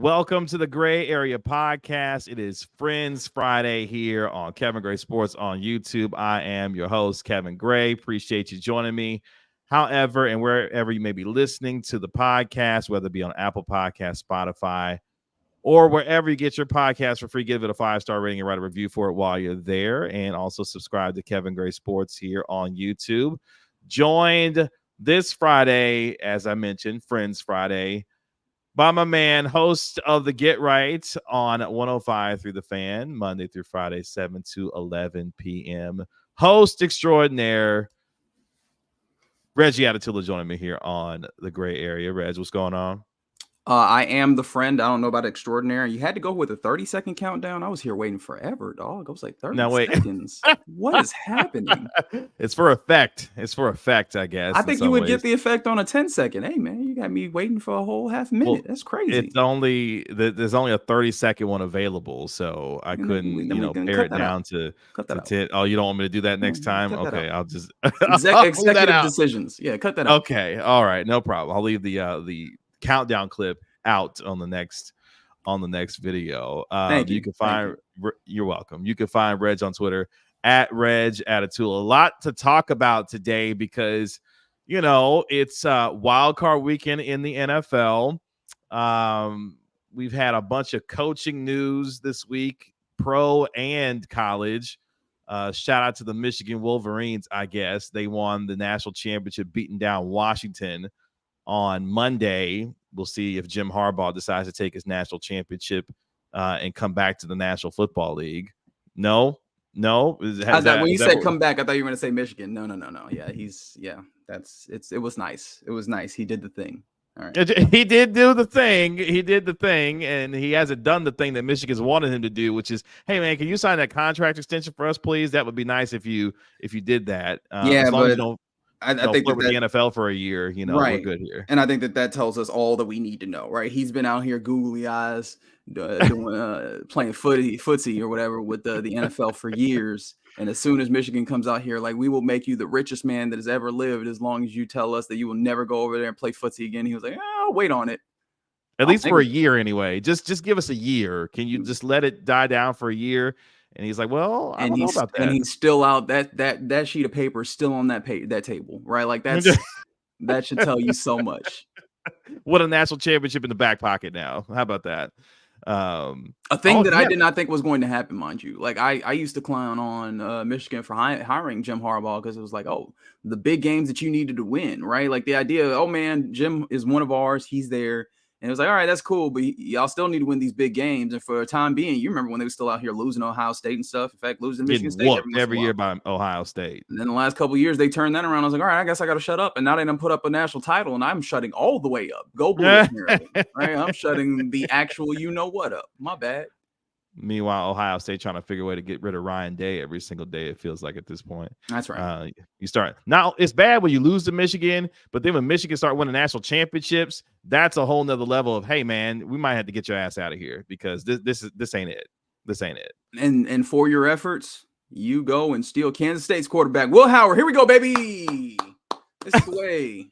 Welcome to the Gray Area Podcast. It is Friends Friday here on Kevin Gray Sports on YouTube. I am your host, Kevin Gray. Appreciate you joining me. However, and wherever you may be listening to the podcast, whether it be on Apple Podcasts, Spotify, or wherever you get your podcast for free, give it a 5-star rating and write a review for it while you're there. And also subscribe to Kevin Gray Sports here on YouTube. Joined this Friday, as I mentioned, Friends Friday, by my man, host of the Get Right on 105 through the Fan, Monday through Friday, 7 to 11 p.m. Host extraordinaire, Reggie Adetula joining me here on the Gray Area. Reg, what's going on? I am the friend. I don't know about extraordinary. You had to go with a 30-second countdown. I was here waiting forever, dog. I was like 30 seconds. What is happening? It's for effect. It's for effect, I guess. I think you would get the effect on a 10-second. Hey, man, you got me waiting for a whole half minute. Well, that's crazy. There's only a 30-second one available, so I couldn't, pare it down to 10. Oh, you don't want me to do that next time? Okay, I'll just executive decisions. Yeah, cut that out. Okay, all right, no problem. I'll leave the countdown clip out on the next video. You can find you're welcome. You can find Reg on Twitter at Reg Adetula. A lot to talk about today because it's wild card weekend in the NFL. We've had a bunch of coaching news this week, pro and college. Shout out to the Michigan Wolverines. I guess they won the national championship, beating down Washington on Monday. We'll see if Jim Harbaugh decides to take his national championship and come back to the National Football League. No. When you said come back, I thought you were going to say Michigan. No. Yeah, it was nice. It was nice. He did the thing. All right. He did do the thing. He did the thing, and he hasn't done the thing that Michigan's wanted him to do, which is, hey man, can you sign that contract extension for us, please? That would be nice if you did that. As long as you don't. I think with the NFL for a year, right. We're good here. And I think that tells us all that we need to know, right? He's been out here googly eyes doing playing footsie or whatever with the NFL for years. And as soon as Michigan comes out here, like, we will make you the richest man that has ever lived as long as you tell us that you will never go over there and play footsie again. He was like, I'll wait on it. At least for a year anyway. Just give us a year. Can you just let it die down for a year? And he's like, well, I don't know about that. And he's still out. That sheet of paper is still on that table, right? Like that should tell you so much. What a national championship in the back pocket now. How about that? A thing that I did not think was going to happen, mind you. Like I used to clown on Michigan for hiring Jim Harbaugh because it was like, oh, the big games that you needed to win, right? Like the idea, oh man, Jim is one of ours. He's there. And it was like, all right, that's cool, but y'all still need to win these big games. And for a time being, you remember when they were still out here losing Ohio State and stuff. In fact, losing Michigan State every year by Ohio State. And then the last couple of years, they turned that around. I was like, all right, I guess I got to shut up. And now they done put up a national title, and I'm shutting all the way up. Go Bulls, right? I'm shutting the actual what up. My bad. Meanwhile, Ohio State trying to figure a way to get rid of Ryan Day every single day, it feels like at this point. That's right. You start now. It's bad when you lose to Michigan, but then when Michigan start winning national championships, that's a whole nother level of, hey man, we might have to get your ass out of here because this ain't it. This ain't it. And for your efforts, you go and steal Kansas State's quarterback, Will Howard. Here we go, baby. This is the way.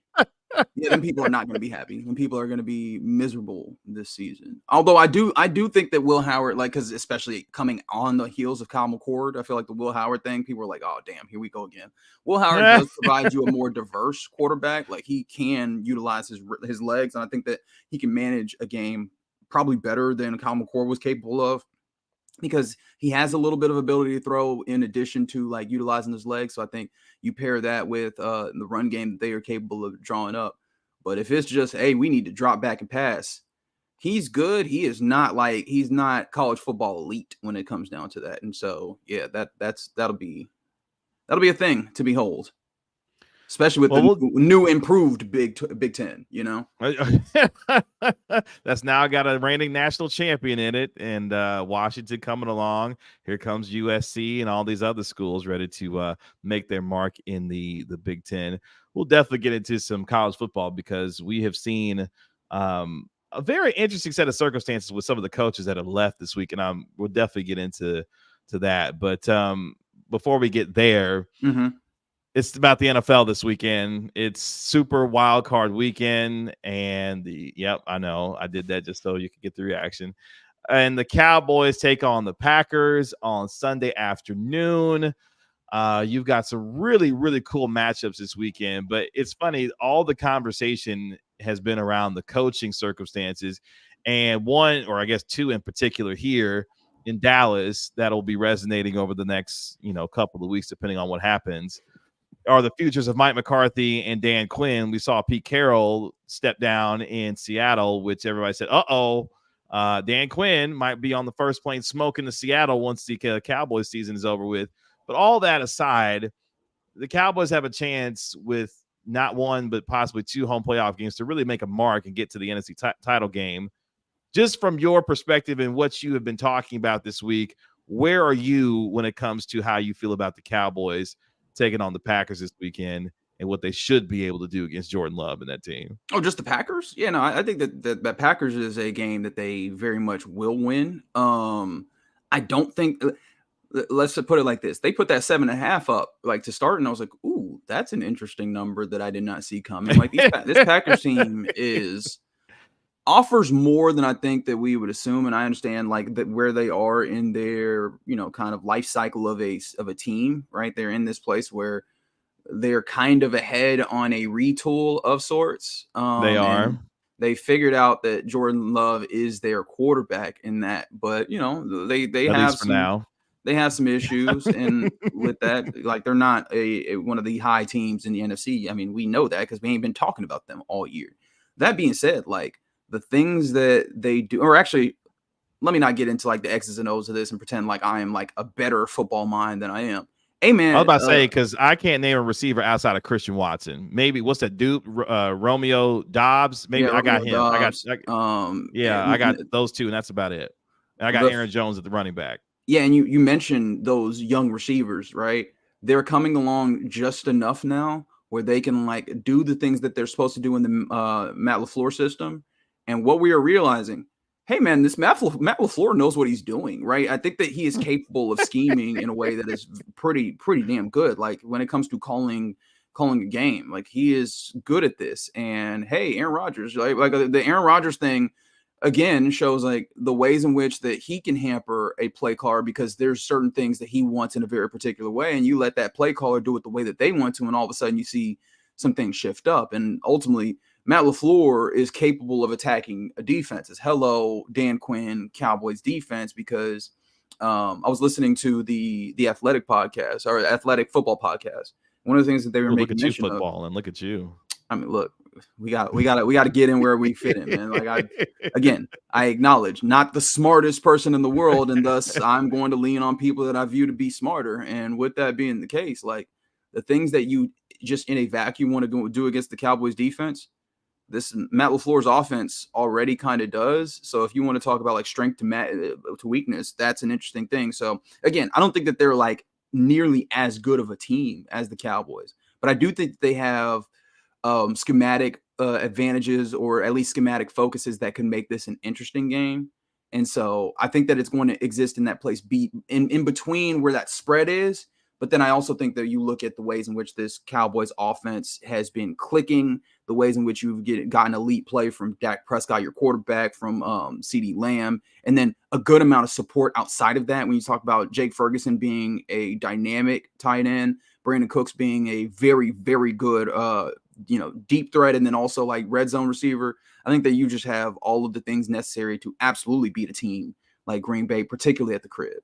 Yeah, then people are not going to be happy. And people are going to be miserable this season. Although I do think that Will Howard, like, because especially coming on the heels of Kyle McCord, I feel like the Will Howard thing, people are like, oh, damn, here we go again. Will Howard does provide you a more diverse quarterback. Like, he can utilize his legs, and I think that he can manage a game probably better than Kyle McCord was capable of, because he has a little bit of ability to throw in addition to like utilizing his legs. So I think you pair that with the run game that they are capable of drawing up. But if it's just, hey, we need to drop back and pass, he's good. He's not college football elite when it comes down to that. And so, yeah, that'll be a thing to behold. Especially with the new improved Big Ten, That's now got a reigning national champion in it, and Washington coming along. Here comes USC and all these other schools ready to make their mark in the Big Ten. We'll definitely get into some college football because we have seen a very interesting set of circumstances with some of the coaches that have left this week, and we'll definitely get into that. But before we get there. Mm-hmm. It's about the NFL this weekend. It's super wild card weekend. And I know I did that just so you could get the reaction. And the Cowboys take on the Packers on Sunday afternoon. You've got some really, really cool matchups this weekend, but it's funny. All the conversation has been around the coaching circumstances, and one, or I guess two in particular here in Dallas, that'll be resonating over the next, couple of weeks, depending on what happens, are the futures of Mike McCarthy and Dan Quinn. We saw Pete Carroll step down in Seattle, which everybody said, Dan Quinn might be on the first plane smoking to Seattle once the Cowboys season is over with. But all that aside, the Cowboys have a chance with not one, but possibly two home playoff games to really make a mark and get to the NFC title game. Just from your perspective and what you have been talking about this week, where are you when it comes to how you feel about the Cowboys taking on the Packers this weekend and what they should be able to do against Jordan Love and that team? Oh, just the Packers? Yeah, no, I think that Packers is a game that they very much will win. I don't think let's put it like this. They put that 7.5 up like to start, and I was like, ooh, that's an interesting number that I did not see coming. Like this Packers team offers more than I think that we would assume. And I understand like that where they are in their, kind of life cycle of a team, right? They're in this place where they're kind of ahead on a retool of sorts. They are. They figured out that Jordan Love is their quarterback in that, but they at have least for now. They have some issues, and with that, like they're not a one of the high teams in the NFC. I mean, we know that because we ain't been talking about them all year. That being said, like the things that they do, or actually, let me not get into like the X's and O's of this and pretend like I am like a better football mind than I am. Hey man, I was about to say, because I can't name a receiver outside of Christian Watson. Maybe what's that dude? Romeo Dobbs. Maybe I got him. Dobbs, I got those two, and that's about it. And I got Aaron Jones at the running back. Yeah, and you mentioned those young receivers, right? They're coming along just enough now where they can like do the things that they're supposed to do in the Matt LaFleur system. And what we are realizing, hey man, this Matt LaFleur knows what he's doing, right? I think that he is capable of scheming in a way that is pretty damn good. Like when it comes to calling a game, like he is good at this. And hey, Aaron Rodgers, like the Aaron Rodgers thing, again, shows like the ways in which that he can hamper a play caller because there's certain things that he wants in a very particular way, and you let that play caller do it the way that they want to, and all of a sudden you see some things shift up. And ultimately, Matt LaFleur is capable of attacking a defenses. Hello, Dan Quinn, Cowboys defense, because I was listening to the Athletic podcast or Athletic football podcast. One of the things that they were making mention of. Look at you, football, and look at you. I mean, look, we got to get in where we fit in, man. Like I acknowledge not the smartest person in the world, and thus I'm going to lean on people that I view to be smarter. And with that being the case, like the things that you just in a vacuum want to go do against the Cowboys defense, this Matt LaFleur's offense already kind of does. So if you want to talk about like strength to weakness, that's an interesting thing. So again, I don't think that they're like nearly as good of a team as the Cowboys, but I do think they have schematic advantages, or at least schematic focuses that can make this an interesting game. And so I think that it's going to exist in that place in between where that spread is. But then I also think that you look at the ways in which this Cowboys offense has been clicking, the ways in which you've gotten elite play from Dak Prescott, your quarterback, from CeeDee Lamb, and then a good amount of support outside of that. When you talk about Jake Ferguson being a dynamic tight end, Brandon Cooks being a very, very good deep threat, and then also like red zone receiver. I think that you just have all of the things necessary to absolutely beat a team like Green Bay, particularly at the crib,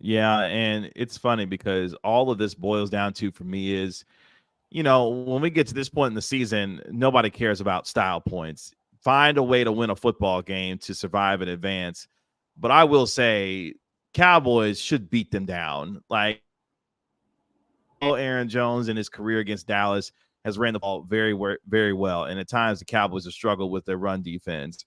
Yeah, and it's funny because all of this boils down to, for me, is, when we get to this point in the season, nobody cares about style points. Find a way to win a football game to survive and advance. But I will say Cowboys should beat them down. Like, Aaron Jones in his career against Dallas has ran the ball very, very well. And at times the Cowboys have struggled with their run defense.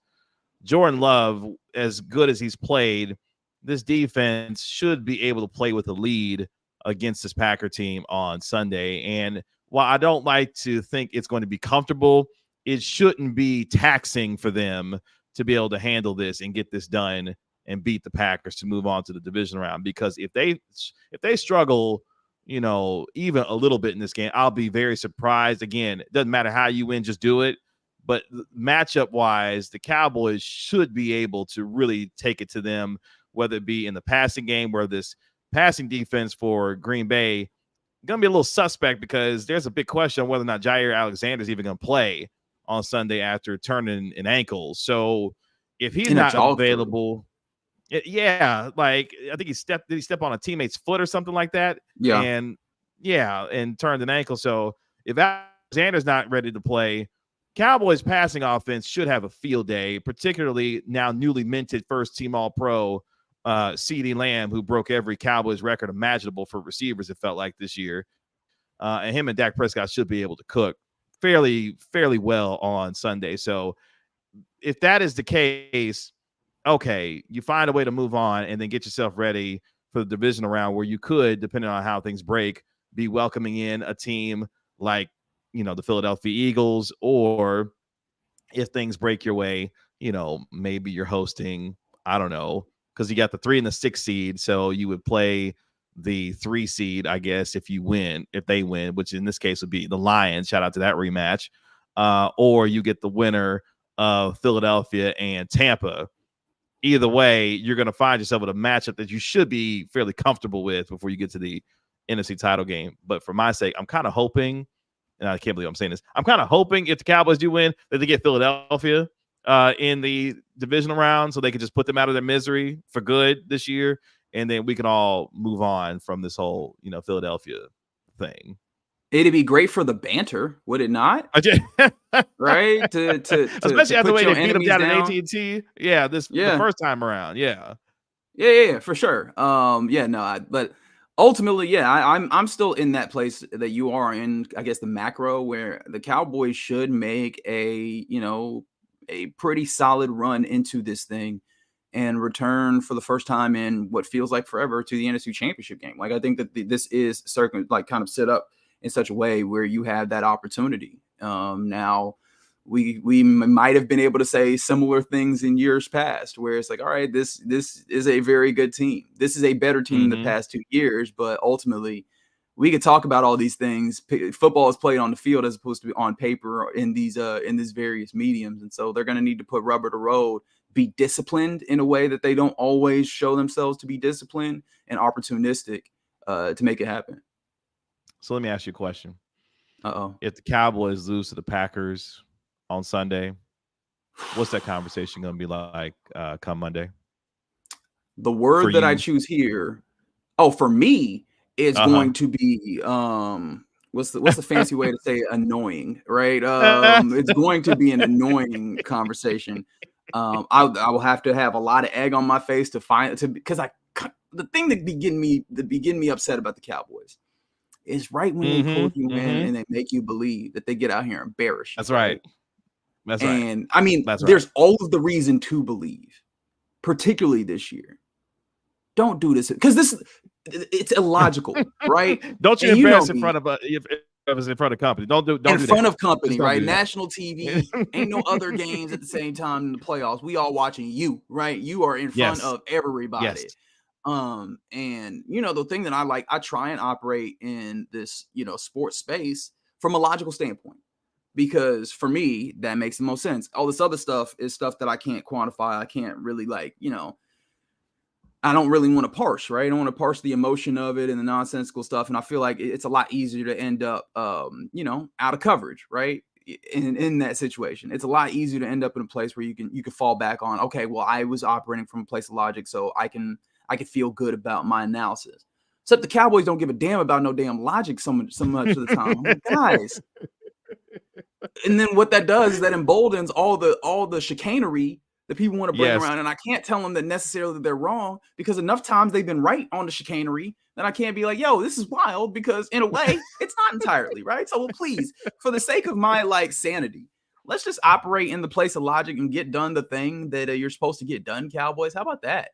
Jordan Love, as good as he's played, this defense should be able to play with a lead against this Packer team on Sunday. And while I don't like to think it's going to be comfortable, it shouldn't be taxing for them to be able to handle this and get this done and beat the Packers to move on to the division round. Because if they struggle even a little bit in this game, I'll be very surprised. Again, it doesn't matter how you win, just do it. But matchup wise, the Cowboys should be able to really take it to them, whether it be in the passing game, where this passing defense for Green Bay going to be a little suspect, because there's a big question on whether or not Jair Alexander is even going to play on Sunday after turning an ankle. So if he's not available, like I think did he step on a teammate's foot or something like that? Yeah. And turned an ankle. So if Alexander's not ready to play, Cowboys passing offense should have a field day, particularly now newly minted first team All-Pro CeeDee Lamb, who broke every Cowboys record imaginable for receivers, it felt like, this year. And him and Dak Prescott should be able to cook fairly well on Sunday. So if that is the case, okay, you find a way to move on and then get yourself ready for the divisional round, where you could, depending on how things break, be welcoming in a team like, the Philadelphia Eagles, or if things break your way, maybe you're hosting, I don't know, because you got the 3 and the 6 seed. So you would play the 3 seed, I guess, if they win, which in this case would be the Lions. Shout out to that rematch. Or you get the winner of Philadelphia and Tampa. Either way, you're going to find yourself with a matchup that you should be fairly comfortable with before you get to the NFC title game. But for my sake, I'm kind of hoping, and I can't believe I'm saying this, I'm kind of hoping if the Cowboys do win, that they get Philadelphia in the divisional round, so they can just put them out of their misery for good this year, and then we can all move on from this whole, Philadelphia thing. It'd be great for the banter, would it not? Right? To especially after the way they beat them down at AT&T. Yeah, the first time around. Yeah, for sure. But ultimately, I'm still in that place that you are in, I guess, the macro, where the Cowboys should make a pretty solid run into this thing and return for the first time in what feels like forever to the NFC Championship game. Like, I think that this is kind of set up in such a way where you have that opportunity. Now, we might have been able to say similar things in years past, where it's like, all right, this is a very good team. This is a better team in the past 2 years, but ultimately, we could talk about all these things. Football is played on the field as opposed to be on paper in these various mediums, and so they're going to need to put rubber to road, be disciplined in a way that they don't always show themselves to be disciplined, and opportunistic to make it happen. So let me ask you a question. Uh-oh. If the Cowboys lose to the Packers on Sunday, what's that conversation going to be like come Monday? The word that I choose here, for me, it's going to be what's the fancy way to say annoying, right? It's going to be an annoying conversation. I will have to have a lot of egg on my face because the thing that be getting me upset about the Cowboys is right when they pull you in and they make you believe that they get out here and embarrass you. That's right. And I mean, there's all of the reason to believe, particularly this year. Don't do this, because it's illogical, right? Don't you embarrass in front of in front of company. Don't in front of company, right? National TV, ain't no other games at the same time in the playoffs. We all watching you, right? You are in front of everybody. Yes. And the thing that I try and operate in this, sports space from a logical standpoint, because for me, that makes the most sense. All this other stuff is stuff that I can't quantify. I can't really I don't really want to parse, right? I don't want to parse the emotion of it and the nonsensical stuff. And I feel like it's a lot easier to end up, out of coverage, right? In that situation, it's a lot easier to end up in a place where you can fall back on, okay, well, I was operating from a place of logic, so I can feel good about my analysis. Except the Cowboys don't give a damn about no damn logic so much of the time. I'm like, guys. And then what that does is that emboldens all the chicanery that people want to bring around. And I can't tell them that necessarily they're wrong, because enough times they've been right on the chicanery that I can't be like, yo, this is wild, because in a way it's not entirely right. So please, for the sake of my sanity, let's just operate in the place of logic and get done the thing that you're supposed to get done, Cowboys. How about that?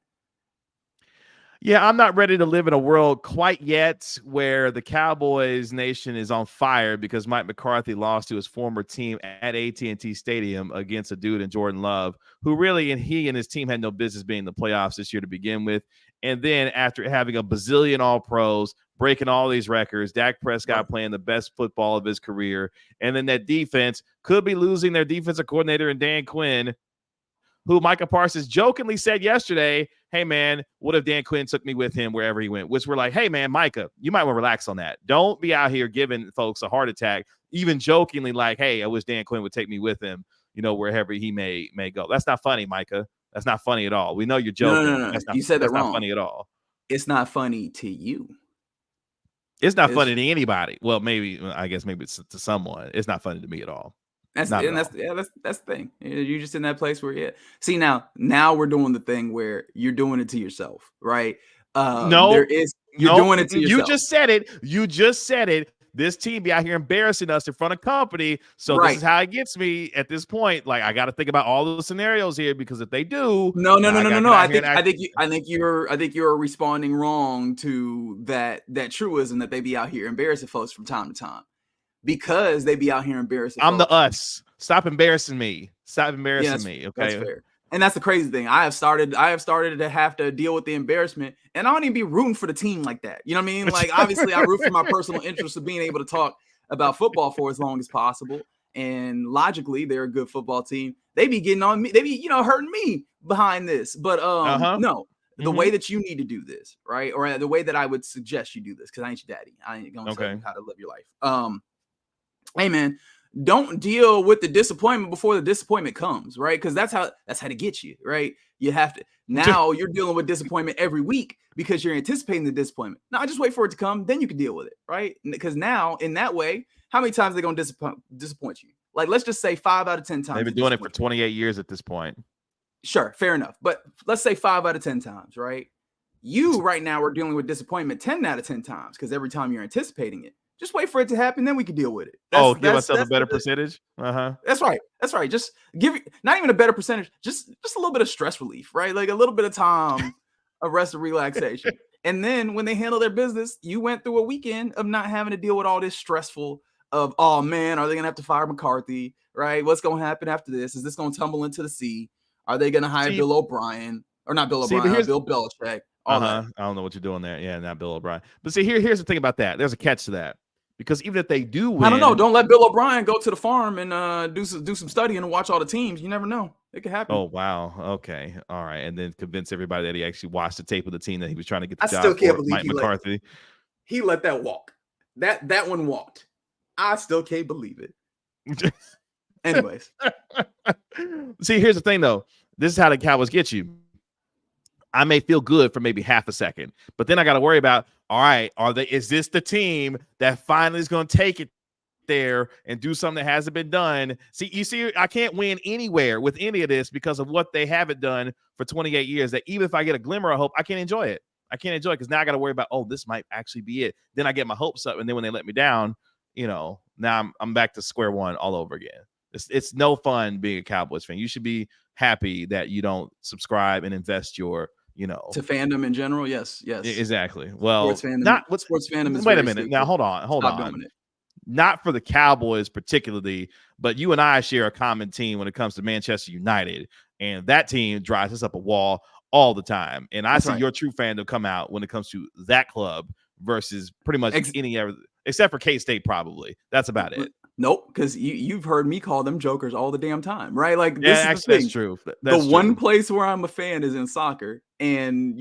Yeah, I'm not ready to live in a world quite yet where the Cowboys nation is on fire because Mike McCarthy lost to his former team at AT&T Stadium against a dude in Jordan Love, who really, and he and his team had no business being in the playoffs this year to begin with. And then after having a bazillion all pros, breaking all these records, Dak Prescott playing the best football of his career. And then that defense could be losing their defensive coordinator and Dan Quinn, who Micah Parsons jokingly said yesterday, hey, man, what if Dan Quinn took me with him wherever he went? Which we're like, hey, man, Micah, you might want to relax on that. Don't be out here giving folks a heart attack, even jokingly like, hey, I wish Dan Quinn would take me with him, wherever he may go. That's not funny, Micah. That's not funny at all. We know you're joking. No. That's not, you said that wrong. Not funny at all. It's not funny to you. It's not funny to anybody. Well, I guess it's to someone. It's not funny to me at all. That's the thing. You're just in that place where, See, now we're doing the thing where you're doing it to yourself, right? You're doing it to yourself. You just said it. You just said it. This team be out here embarrassing us in front of company. So This is how it gets me at this point. Like, I got to think about all the scenarios here, because if they do, no. I think you're responding wrong to that truism that they be out here embarrassing folks from time to time, because they be out here embarrassing. I'm the us. Stop embarrassing me. Stop embarrassing me. Okay, that's fair. And that's the crazy thing. I have started to have to deal with the embarrassment, and I don't even be rooting for the team like that. You know what I mean? Like, obviously, I root for my personal interest of being able to talk about football for as long as possible. And logically, they're a good football team. They be getting on me. They be, hurting me behind this. But no, the way that you need to do this, right? Or the way that I would suggest you do this, because I ain't your daddy. I ain't gonna tell you how to live your life. Hey, man. Don't deal with the disappointment before the disappointment comes, right? Because that's how to get you, right? You have to. Now you're dealing with disappointment every week because you're anticipating the disappointment. Now just wait for it to come, then you can deal with it, right? Because now in that way, how many times are they going to disappoint you? Like, let's just say 5 out of 10 times. They've been doing it for 28 years at this point. Sure, fair enough. But let's say 5 out of 10 times, right? You right now are dealing with disappointment 10 out of 10 times, because every time you're anticipating it. Just wait for it to happen, then we can deal with it. Give myself a better percentage. That's right. Just give it not even a better percentage, just a little bit of stress relief, right? Like a little bit of time of rest and relaxation. And then when they handle their business, you went through a weekend of not having to deal with all this stressful of, oh man, are they gonna have to fire McCarthy? Right? What's gonna happen after this? Is this gonna tumble into the sea? Are they gonna hire Bill O'Brien? Or not Bill O'Brien, Bill Belichick. I don't know what you're doing there. Yeah, not Bill O'Brien. But see, here's the thing about that. There's a catch to that. Because even if they do win, I don't know. Don't let Bill O'Brien go to the farm and do some studying and watch all the teams. You never know. It could happen. Oh, wow. Okay. All right. And then convince everybody that he actually watched the tape of the team that he was trying to get the job still can't for, believe Mike McCarthy. He let that walk. That one walked. I still can't believe it. Anyways. See, here's the thing, though. This is how the Cowboys get you. I may feel good for maybe half a second, but then I got to worry about, all right, is this the team that finally is going to take it there and do something that hasn't been done? See, I can't win anywhere with any of this because of what they haven't done for 28 years, that even if I get a glimmer of hope, I can't enjoy it. Because now I got to worry about, this might actually be it. Then I get my hopes up, and then when they let me down, now I'm back to square one all over again. It's no fun being a Cowboys fan. You should be happy that you don't subscribe and invest your to fandom in general. Yes. Exactly. Well, sports fandom is. Wait a minute. Now, hold on. Not for the Cowboys particularly, but you and I share a common team when it comes to Manchester United, and that team drives us up a wall all the time. And I see your true fandom come out when it comes to that club versus pretty much any other, except for K-State, probably. That's about it. Nope, because you've heard me call them jokers all the damn time, right? Like, that's true. The one place where I'm a fan is in soccer, and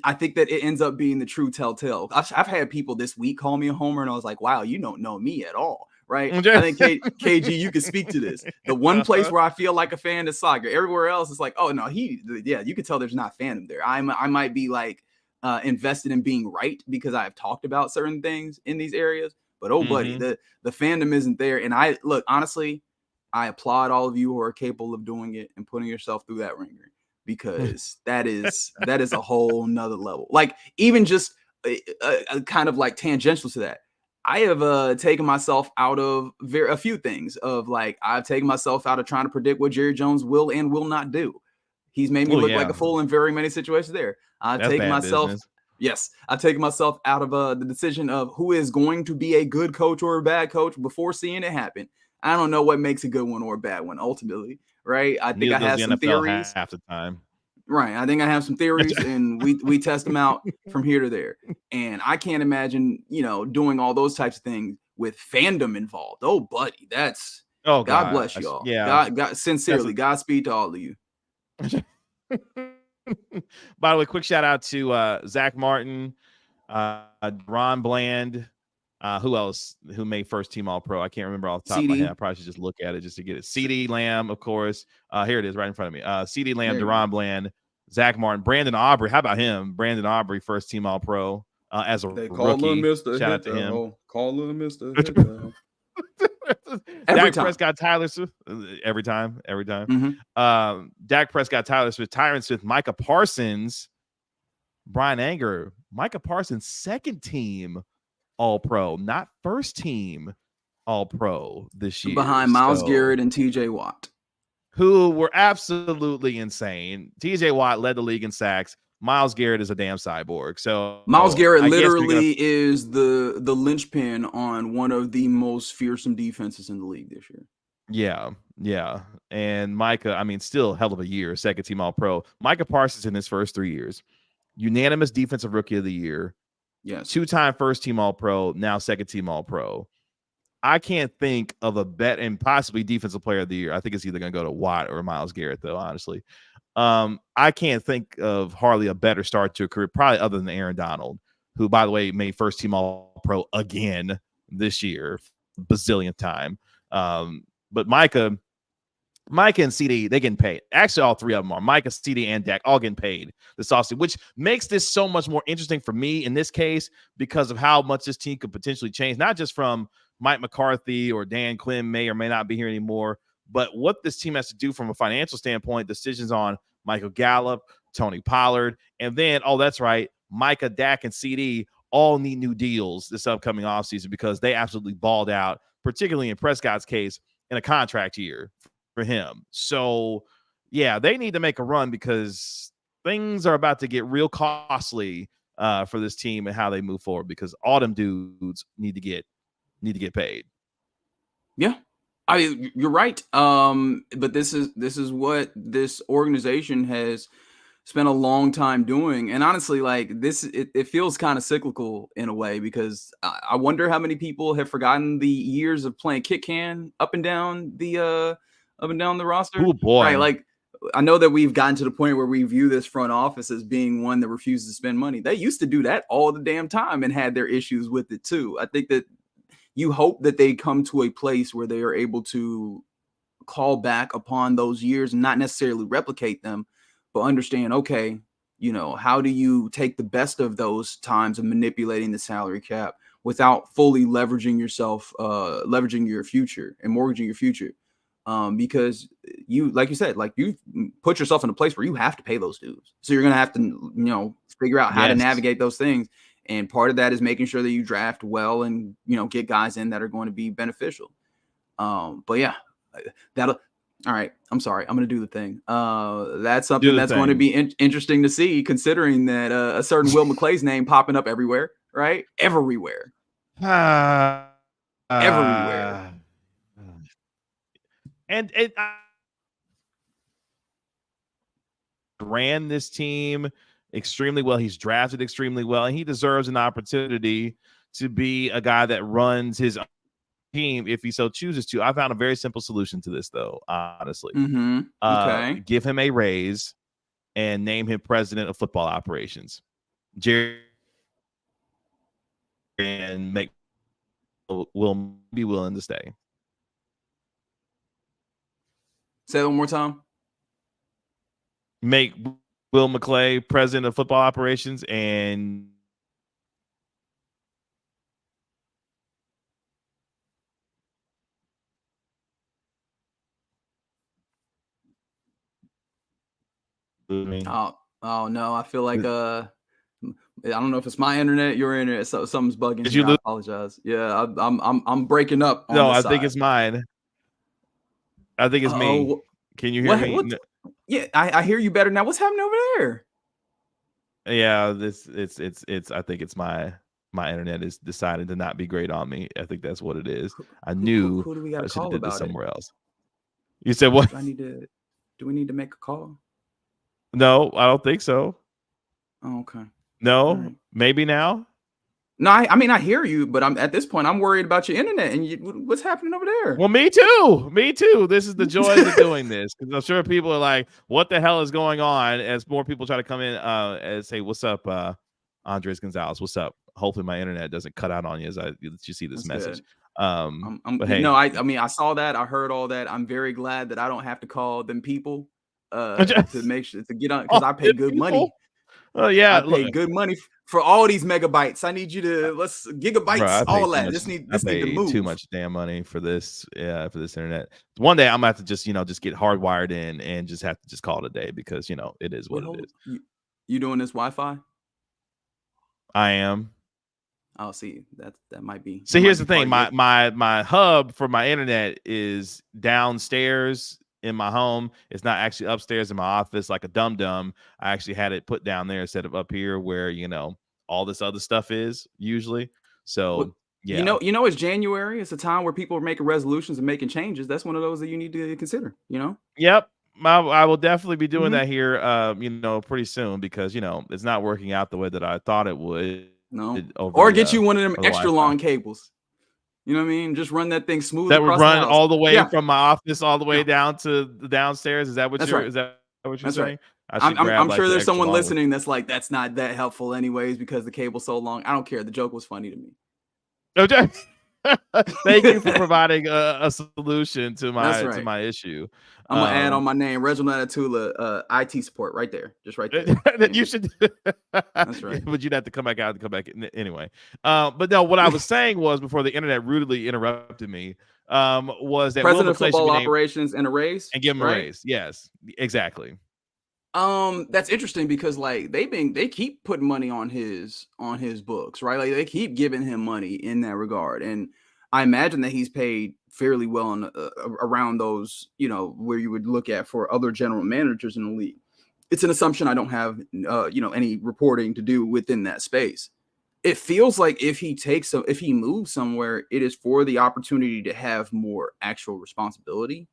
I think that it ends up being the true telltale. I've had people this week call me a homer, and I was like, wow, you don't know me at all, right? I think KG, you can speak to this. The one place where I feel like a fan is soccer. Everywhere else, it's like, oh no, you can tell there's not fandom there. I might be like invested in being right because I've talked about certain things in these areas. But buddy, the fandom isn't there. And honestly, I applaud all of you who are capable of doing it and putting yourself through that ringer, because that is a whole nother level. Like, even just kind of like tangential to that, I have taken myself out of a few things. Of like, I've taken myself out of trying to predict what Jerry Jones will and will not do. He's made me look like a fool in very many situations there. I've taken myself. Business. Yes, I've taken myself out of the decision of who is going to be a good coach or a bad coach before seeing it happen. I don't know what makes a good one or a bad one ultimately, right? I think I have some theories. Half the time. Right. I think I have some theories, and we test them out from here to there. And I can't imagine, doing all those types of things with fandom involved. Oh, buddy, that's Oh God bless gosh, y'all. yeah. God, sincerely, Godspeed to all of you. By the way, quick shout out to Zach Martin, Ron Bland. Who else? Who made first team All Pro? I can't remember off the top of my head. I probably should just look at it just to get it. CD Lamb, of course. Here it is, right in front of me. CD Lamb, Deron Bland, Zach Martin, Brandon Aubrey. How about him? Brandon Aubrey, first team All Pro as a rookie. Shout out to him. Call him Mr. Dak Prescott, Tyler Smith. Every time. Mm-hmm. Dak Prescott, Tyler Smith, Tyron Smith, Micah Parsons, Brian Anger, Micah Parsons, second team All-Pro, not first team All-Pro this year. Behind Myles Garrett and TJ Watt, who were absolutely insane. TJ Watt led the league in sacks. Myles Garrett is a damn cyborg. So Myles Garrett literally is the linchpin on one of the most fearsome defenses in the league this year. Yeah. And Micah, I mean, still hell of a year, second team All-Pro. Micah Parsons in his first 3 years, unanimous defensive rookie of the year. Yes. 2-time first team All-Pro, now second team All-Pro. I can't think of a bet, and possibly defensive player of the year. I think it's either going to go to Watt or Myles Garrett, though, honestly. I can't think of hardly a better start to a career, probably other than Aaron Donald, who, by the way, made first team All-Pro again this year, bazillionth time. But Micah and CD, they getting paid. Actually, all three of them are. Micah, CD, and Dak all getting paid this offseason, which makes this so much more interesting for me in this case because of how much this team could potentially change, not just from Mike McCarthy or Dan Quinn may or may not be here anymore, but what this team has to do from a financial standpoint, decisions on Michael Gallup, Tony Pollard, and then, oh, that's right, Micah, Dak, and CD all need new deals this upcoming offseason because they absolutely balled out, particularly in Prescott's case, in a contract year for him. So, yeah, they need to make a run because things are about to get real costly for this team and how they move forward because all them dudes need to get paid. Yeah. You're right. But this is what this organization has spent a long time doing. And honestly, like this, it feels kind of cyclical in a way because I wonder how many people have forgotten the years of playing kick can up and down the roster. Oh boy. Right. Like I know that we've gotten to the point where we view this front office as being one that refuses to spend money. They used to do that all the damn time and had their issues with it too. I think that you hope that they come to a place where they are able to call back upon those years and not necessarily replicate them, but understand, okay, how do you take the best of those times of manipulating the salary cap without fully leveraging yourself, leveraging your future and mortgaging your future? Because like you said, you put yourself in a place where you have to pay those dues. So you're going to have to, figure out how to navigate those things. And part of that is making sure that you draft well and, get guys in that are going to be beneficial. But yeah, all right. I'm sorry. I'm going to do the thing. That's something that's going to be interesting to see, considering that a certain Will McClay's name popping up everywhere, right? Everywhere. Everywhere. And it ran this team extremely well. He's drafted extremely well, and he deserves an opportunity to be a guy that runs his own team if he so chooses to. I found a very simple solution to this, though, honestly. Mm-hmm. Okay. Give him a raise and name him president of football operations. Jerry and will be willing to stay. Say that one more time. Make Will McClay president of football operations and oh no, I feel like I don't know if it's my internet, your internet, so something's bugging. Did you lose? I apologize. Yeah, I'm breaking up. No, I think it's mine. I think it's me. Can you hear me? Yeah, I hear you better now. What's happening over there? Yeah, it's I think it's my internet is decided to not be great on me. I think that's what it is. I knew who do we got to I should have call did about this somewhere else. You said what? Do we need to make a call? No, I don't think so. Oh, okay. No, Right. maybe now. No, I mean I hear you, but I'm at this point I'm worried about your internet and what's happening over there. Well, me too. Me too. This is the joys of doing this, because I'm sure people are like, "What the hell is going on?" As more people try to come in and say, "What's up, Andres Gonzalez? What's up?" Hopefully, my internet doesn't cut out on you as you see this That's message. good. But hey, No, I mean I saw that, I heard all that. I'm very glad that I don't have to call them people to make sure to get on because all I pay the good people. money. Oh yeah, I look, pay good money for all these megabytes. I need you to bro, gigabytes, I pay all too that. much. I This need to pay too move. much damn money for this. Yeah, for this internet. One day I'm gonna have to just just get hardwired in and just have to just call it a day, because it is Wait, what it hold is. you doing this Wi-Fi? I am. Oh, see, that might be So here's the thing. part of your My hub for my internet is downstairs in my home. It's not actually upstairs in my office like a dum dum. I actually had it put down there instead of up here where all this other stuff is usually. What So yeah. it's January. It's a time where people are making resolutions and making changes. That's one of those that you need to consider, you know? Yep. I will definitely be doing Mhm. that here pretty soon, because it's not working out the way that I thought it would No. over Or the get you one of them for the extra Wi-Fi. long cables. You know what I mean? Just run that thing smooth That would across the run house. all the way Yeah. from my office all the way Yeah. down to the downstairs. That's right. Is that what you're That's right. saying? I should grab I'm like sure the there's extra someone long one. listening that's like, that's not that helpful anyways because the cable's so long. I don't care. The joke was funny to me. Okay. Thank you for providing a solution to That's my right. issue. I'm gonna add on my name, Reggie Adetula, IT support right there. Just right there. That you Boom. should That's right. but you'd have to come back out and come back anyway. But no, what I was saying was, before the internet rudely interrupted me, was that Will President of McClay should football be named operations and a raise, and give him a right? raise. Yes, exactly. That's interesting because like they keep putting money on his books, right? Like they keep giving him money in that regard, and I imagine that he's paid fairly well in, around those, where you would look at for other general managers in the league. It's an assumption. I don't have any reporting to do within that space. It feels like if he moves somewhere, it is for the opportunity to have more actual responsibility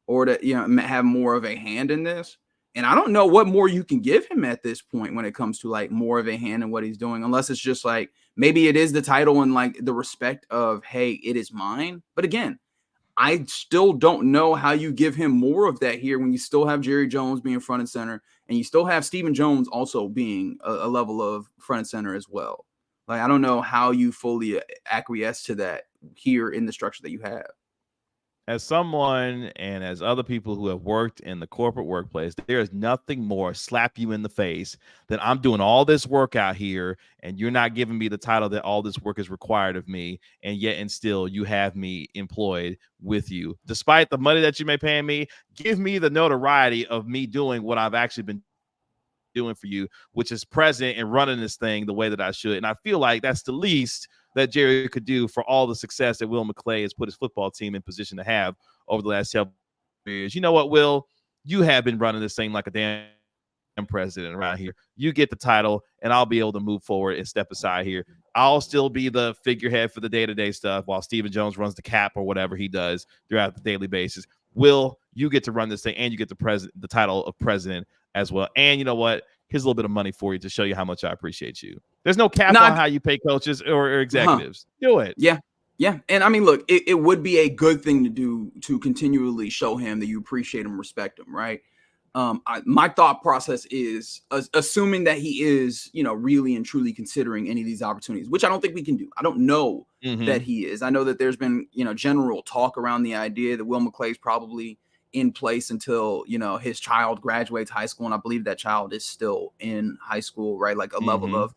or to have more of a hand in this. And I don't know what more you can give him at this point when it comes to like more of a hand in what he's doing, unless it's just like maybe it is the title and like the respect of, hey, it is mine. But again, I still don't know how you give him more of that here when you still have Jerry Jones being front and center and you still have Stephen Jones also being a level of front and center as well. Like, I don't know how you fully acquiesce to that here in the structure that you have. As someone and as other people who have worked in the corporate workplace, there is nothing more slap you in the face than I'm doing all this work out here and you're not giving me the title that all this work is required of me, and yet and still you have me employed with you. Despite the money that you may pay me, give me the notoriety of me doing what I've actually been doing for you, which is present and running this thing the way that I should. And I feel like that's the least that Jerry could do for all the success that Will McClay has put his football team in position to have over the last several years. You know what, Will? You have been running this thing like a damn president around here. You get the title, and I'll be able to move forward and step aside here. I'll still be the figurehead for the day-to-day stuff while Stephen Jones runs the cap or whatever he does throughout the daily basis. Will, you get to run this thing, and you get the title of president as well. And you know what? Here's a little bit of money for you to show you how much I appreciate you. There's no cap on how you pay coaches or executives. Do it. Yeah. Yeah. And I mean, look, it would be a good thing to do to continually show him that you appreciate him, respect him, right? My thought process is assuming that he is, really and truly considering any of these opportunities, which I don't think we can do. I don't know that he is. I know that there's been, general talk around the idea that Will McClay is probably in place until, his child graduates high school. And I believe that child is still in high school, right? Like a level of,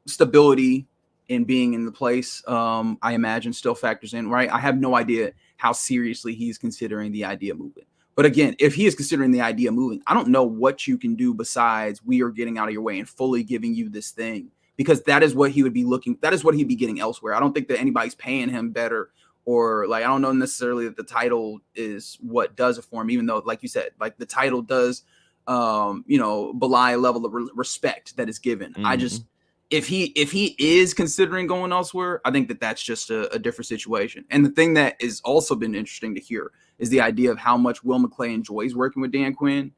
stability in being in the place, I imagine still factors in, right? I have no idea how seriously he's considering the idea of moving. But again, if he is considering the idea of moving, I don't know what you can do besides we are getting out of your way and fully giving you this thing, because that is what he would be looking. That is what he'd be getting elsewhere. I don't think that anybody's paying him better, or like, I don't know necessarily that the title is what does it for him, even though, like you said, like the title does, belie a level of respect that is given. I just, if he is considering going elsewhere, I think that that's just a different situation. And the thing that has also been interesting to hear is the idea of how much Will McClay enjoys working with Dan Quinn.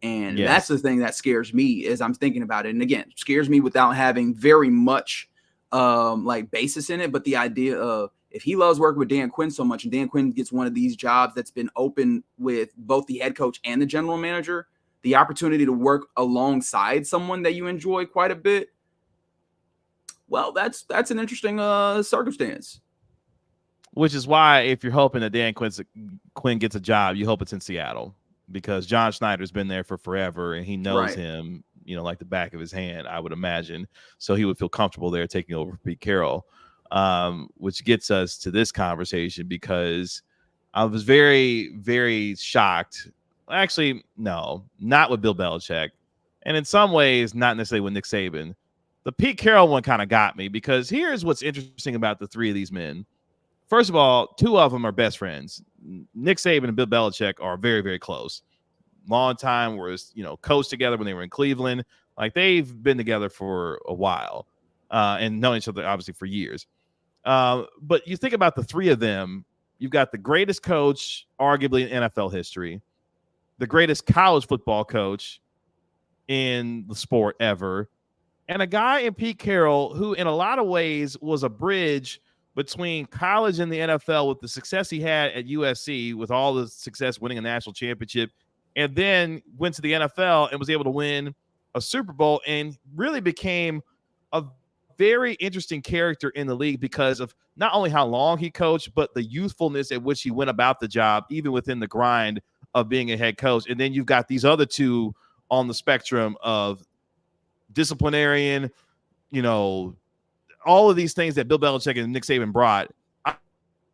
And that's the thing that scares me as I'm thinking about it. And again, scares me without having very much like basis in it. But the idea of if he loves working with Dan Quinn so much and Dan Quinn gets one of these jobs that's been open with both the head coach and the general manager, the opportunity to work alongside someone that you enjoy quite a bit. Well, that's an interesting circumstance. Which is why if you're hoping that Dan Quinn gets a job, you hope it's in Seattle, because John Schneider's been there for forever and he knows him, like the back of his hand, I would imagine. So he would feel comfortable there taking over for Pete Carroll, which gets us to this conversation, because I was very, very shocked. Actually, no, not with Bill Belichick. And in some ways, not necessarily with Nick Saban. The Pete Carroll one kind of got me, because here's what's interesting about the three of these men. First of all, two of them are best friends. Nick Saban and Bill Belichick are very, very close. Long time, was coached together when they were in Cleveland. Like, they've been together for a while and known each other obviously for years. But you think about the three of them, you've got the greatest coach arguably in NFL history, the greatest college football coach in the sport ever, and a guy in Pete Carroll who in a lot of ways was a bridge between college and the NFL with the success he had at USC, with all the success winning a national championship, and then went to the NFL and was able to win a Super Bowl and really became a very interesting character in the league because of not only how long he coached, but the youthfulness at which he went about the job, even within the grind of being a head coach. And then you've got these other two on the spectrum of disciplinarian, all of these things that Bill Belichick and Nick Saban brought.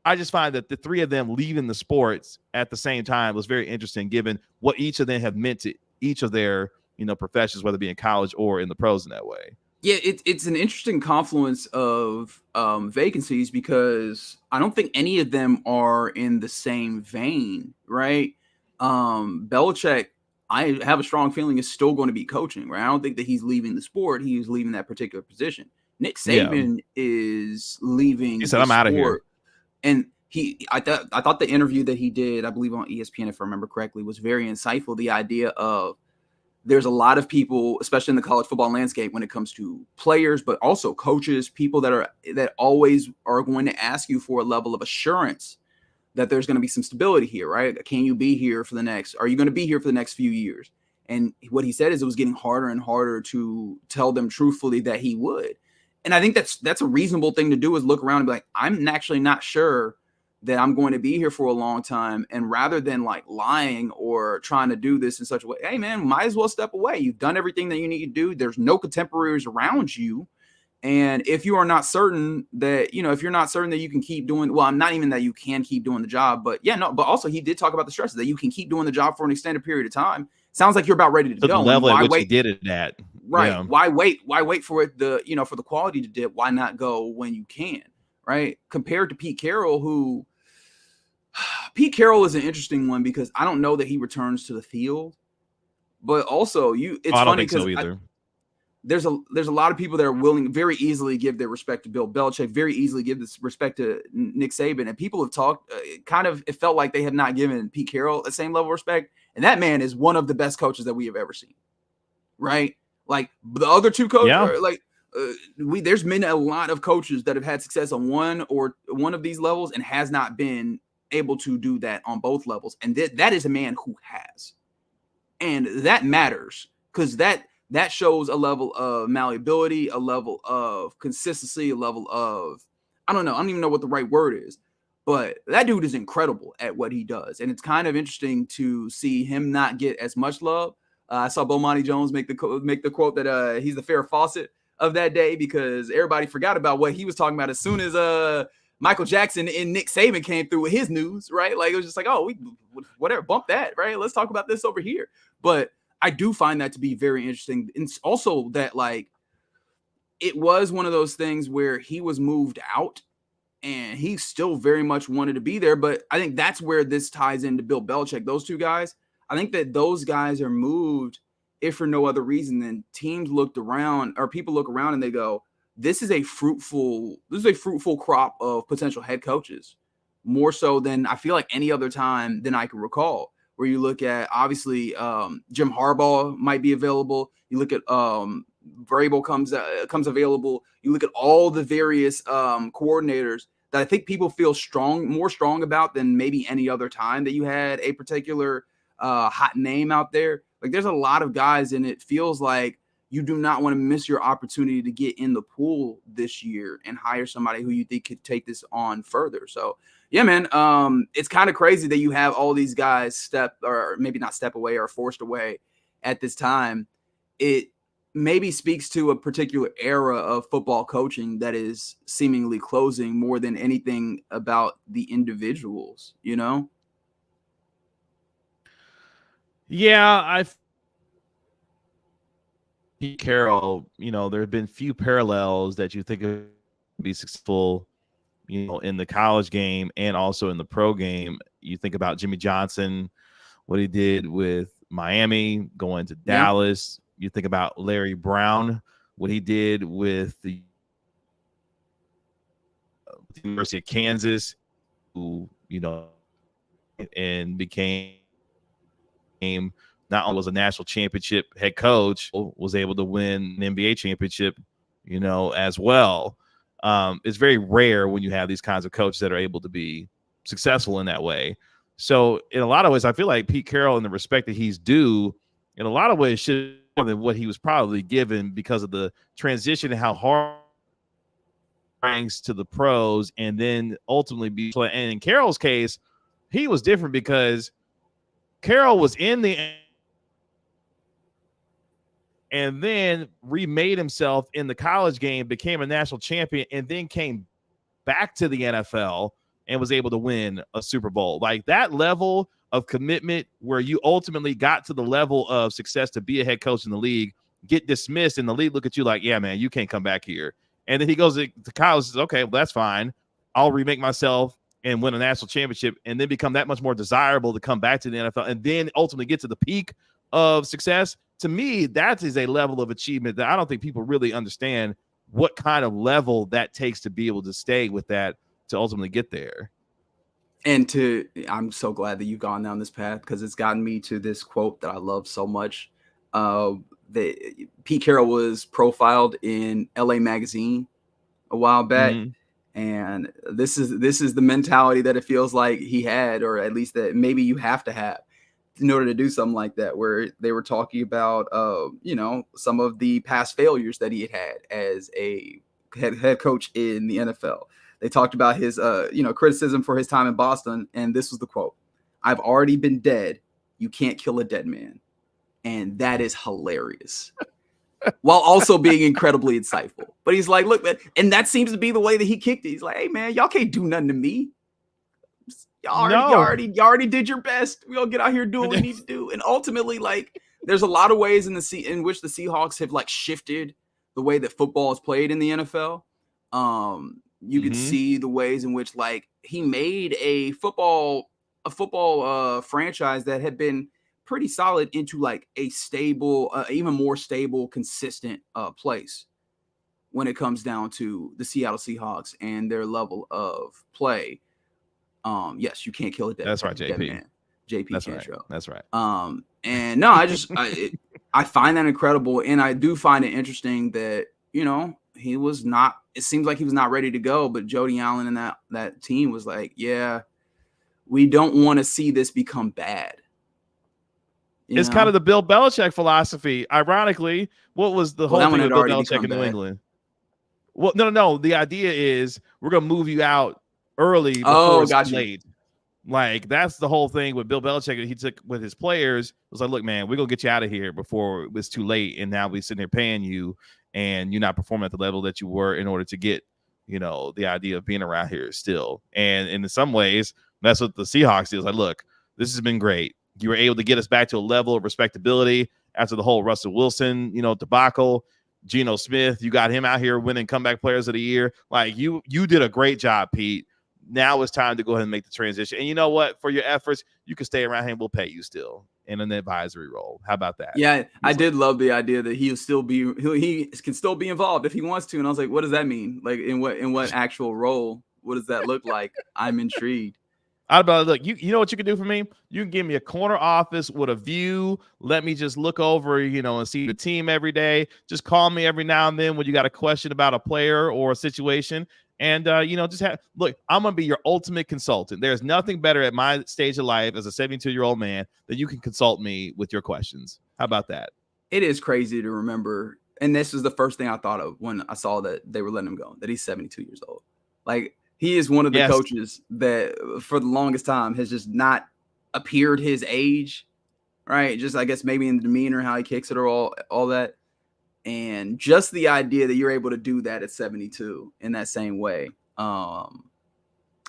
I just find that the three of them leaving the sports at the same time was very interesting, given what each of them have meant to each of their, professions, whether it be in college or in the pros in that way. Yeah, it's an interesting confluence of vacancies, because I don't think any of them are in the same vein, right? Belichick, I have a strong feeling, is still going to be coaching, right? I don't think that he's leaving the sport. He's leaving that particular position. Nick Saban is leaving. He said, "I'm out of here." And I thought the interview that he did, I believe on ESPN, if I remember correctly, was very insightful. The idea of there's a lot of people, especially in the college football landscape, when it comes to players, but also coaches, people that always are going to ask you for a level of assurance that there's going to be some stability here, right? Can you be here for are you going to be here for the next few years? And what he said is it was getting harder and harder to tell them truthfully that he would. And I think that's a reasonable thing to do, is look around and be like, I'm actually not sure that I'm going to be here for a long time. And rather than like lying or trying to do this in such a way, hey man, might as well step away. You've done everything that you need to do. There's no contemporaries around you. And if you are not certain that, if you're not certain that you can keep doing, well, I'm not even that you can keep doing the job, but but also he did talk about the stresses that you can keep doing the job for an extended period of time. Sounds like you're about ready to go. The level at which he did it at. Right. Yeah. Why wait? Why wait for it for the quality to dip? Why not go when you can? Right. Compared to Pete Carroll, Pete Carroll is an interesting one, because I don't know that he returns to the field, but also it's I don't funny think so either. There's a lot of people that are willing very easily give their respect to Bill Belichick, very easily give this respect to Nick Saban, and people have talked it felt like they have not given Pete Carroll the same level of respect, and that man is one of the best coaches that we have ever seen, right? Like the other two coaches, there's been a lot of coaches that have had success on one of these levels and has not been able to do that on both levels, and that is a man who has, and that matters, because that shows a level of malleability, a level of consistency, a level of, I don't even know what the right word is, but that dude is incredible at what he does. And it's kind of interesting to see him not get as much love. I saw Bomani Jones make the quote that he's the Farrah Fawcett of that day, because everybody forgot about what he was talking about as soon as Michael Jackson and Nick Saban came through with his news, right? Like, it was just like, oh, we whatever, bump that, right? Let's talk about this over here. But I do find that to be very interesting. And also that, like, it was one of those things where he was moved out and he still very much wanted to be there. But I think that's where this ties into Bill Belichick. Those two guys, I think that those guys are moved, if for no other reason than teams looked around, or people look around and they go, this is a fruitful crop of potential head coaches, more so than I feel like any other time than I can recall. where you look at obviously Jim Harbaugh might be available. You look at Vrabel comes available. You look at all the various coordinators that I think people feel more strong about than maybe any other time that you had a particular hot name out there. Like there's a lot of guys, and it feels like you do not want to miss your opportunity to get in the pool this year and hire somebody who you think could take this on further. So yeah, man, it's kind of crazy that you have all these guys step away or forced away at this time. It maybe speaks to a particular era of football coaching that is seemingly closing more than anything about the individuals, you know? Yeah, Pete Carroll, there have been few parallels that you think of be successful, in the college game and also in the pro game. You think about Jimmy Johnson, what he did with Miami, going to Dallas. You think about Larry Brown, what he did with the University of Kansas, who, and became not only was a national championship head coach, was able to win an NBA championship, as well. It's very rare when you have these kinds of coaches that are able to be successful in that way. So in a lot of ways, I feel like Pete Carroll, in the respect that he's due, in a lot of ways, should more than what he was probably given because of the transition and how hard ranks to the pros, and then ultimately be playing. And in Carroll's case, he was different because Carroll was in the and then remade himself in the college game, became a national champion, and then came back to the NFL and was able to win a Super Bowl. Like that level of commitment where you ultimately got to the level of success to be a head coach in the league, get dismissed, and the league look at you like, yeah, man, you can't come back here. And then he goes to college and says, okay, well, that's fine. I'll remake myself and win a national championship and then become that much more desirable to come back to the NFL and then ultimately get to the peak of success. To me, that is a level of achievement that I don't think people really understand what kind of level that takes to be able to stay with that to ultimately get there. And I'm so glad that you've gone down this path because it's gotten me to this quote that I love so much. That Pete Carroll was profiled in LA Magazine a while back. Mm-hmm. And this is the mentality that it feels like he had, or at least that maybe you have to have in order to do something like that, where they were talking about, some of the past failures that he had as a head coach in the NFL. They talked about his, criticism for his time in Boston. And this was the quote: "I've already been dead. You can't kill a dead man." And that is hilarious. While also being incredibly insightful. But he's like, look, man, and that seems to be the way that he kicked it. He's like, hey, man, y'all can't do nothing to me. Y'all already did your best. We're going to get out here doing what we need to do. And ultimately, like, there's a lot of ways in which the Seahawks have, like, shifted the way that football is played in the NFL. You can see the ways in which, like, he made a football franchise that had been pretty solid into like a stable, even more stable, consistent place when it comes down to the Seattle Seahawks and their level of play. Yes, you can't kill a dead. That's right, JP. Man. JP That's Cantrell. Right. That's right. And no, I find that incredible, and I do find it interesting that he was not. It seems like he was not ready to go, but Jody Allen and that team was like, yeah, we don't want to see this become bad. It's kind of the Bill Belichick philosophy. Ironically, what was the whole thing with Bill Belichick in New England? Well, no. The idea is we're going to move you out early before it's late. Like, that's the whole thing with Bill Belichick. He took with his players. It was like, look, man, we're going to get you out of here before it's too late. And now we're sitting here paying you, and you're not performing at the level that you were in order to get, the idea of being around here still. And in some ways, that's what the Seahawks is. Like, look, this has been great. You were able to get us back to a level of respectability after the whole Russell Wilson, debacle. Geno Smith, you got him out here winning comeback players of the year. Like, you did a great job, Pete. Now it's time to go ahead and make the transition. And you know what? For your efforts, you can stay around here and we'll pay you still in an advisory role. How about that? Yeah, I did love the idea that he can still be involved if he wants to. And I was like, what does that mean? Like, in what actual role? What does that look like? I'm intrigued. I'd be like, look, you know what you can do for me? You can give me a corner office with a view. Let me just look over, and see the team every day. Just call me every now and then when you got a question about a player or a situation. And, look, I'm going to be your ultimate consultant. There's nothing better at my stage of life as a 72-year-old man that you can consult me with your questions. How about that? It is crazy to remember. And this is the first thing I thought of when I saw that they were letting him go, that he's 72 years old. Like, he is one of the coaches that for the longest time has just not appeared his age, right? Just, I guess, maybe in the demeanor, how he kicks it or all that. And just the idea that you're able to do that at 72 in that same way. I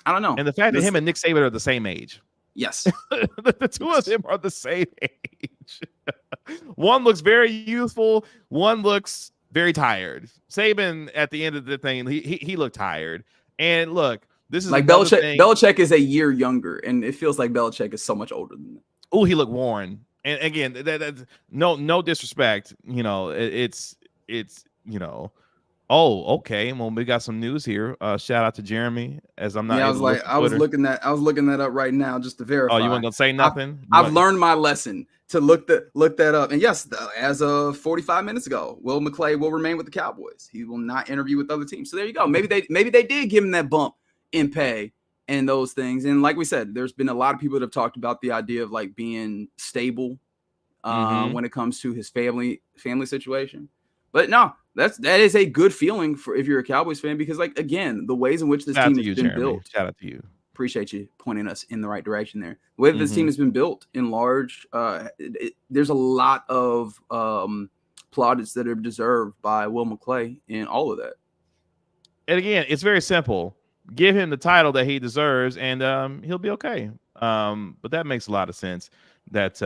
don't know. And the fact that him and Nick Saban are the same age. Yes. the two of them are the same age. One looks very youthful. One looks very tired. Saban, at the end of the thing, he looked tired. And look, this is like Belichick. Belichick is a year younger, and it feels like Belichick is so much older than that. Oh, he looked worn. And again, that's no disrespect. It's Oh, okay. Well, we got some news here. Shout out to Jeremy. As I'm not. Yeah, I was looking that up right now just to verify. Oh, you weren't gonna say nothing? I've learned my lesson to look that up. And yes, as of 45 minutes ago, Will McClay will remain with the Cowboys. He will not interview with other teams. So there you go. Maybe they did give him that bump in pay and those things. And like we said, there's been a lot of people that have talked about the idea of like being stable when it comes to his family situation. But no, that is a good feeling for if you're a Cowboys fan, because like, again, the ways in which this team has been built. Shout out to you. Appreciate you pointing us in the right direction there. The way that this team has been built in large, there's a lot of plaudits that are deserved by Will McClay in all of that. And again, it's very simple. Give him the title that he deserves, and he'll be okay. But that makes a lot of sense that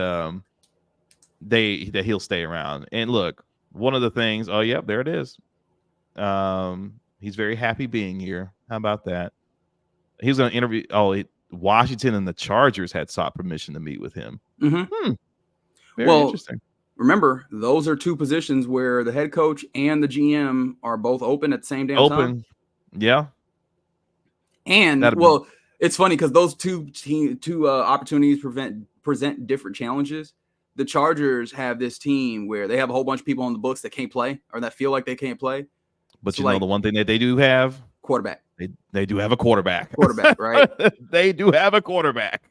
he'll stay around. And look, one of the things, oh, yep, there it is. He's very happy being here. How about that? He's going to interview. Washington and the Chargers had sought permission to meet with him. Very interesting. Remember, those are two positions where the head coach and the GM are both open at the same damn time. Yeah. And, it's funny because those two opportunities present different challenges. The Chargers have this team where they have a whole bunch of people on the books that can't play or that feel like they can't play. But so the one thing that they do have? Quarterback. They do have a quarterback. Right? They do have a quarterback.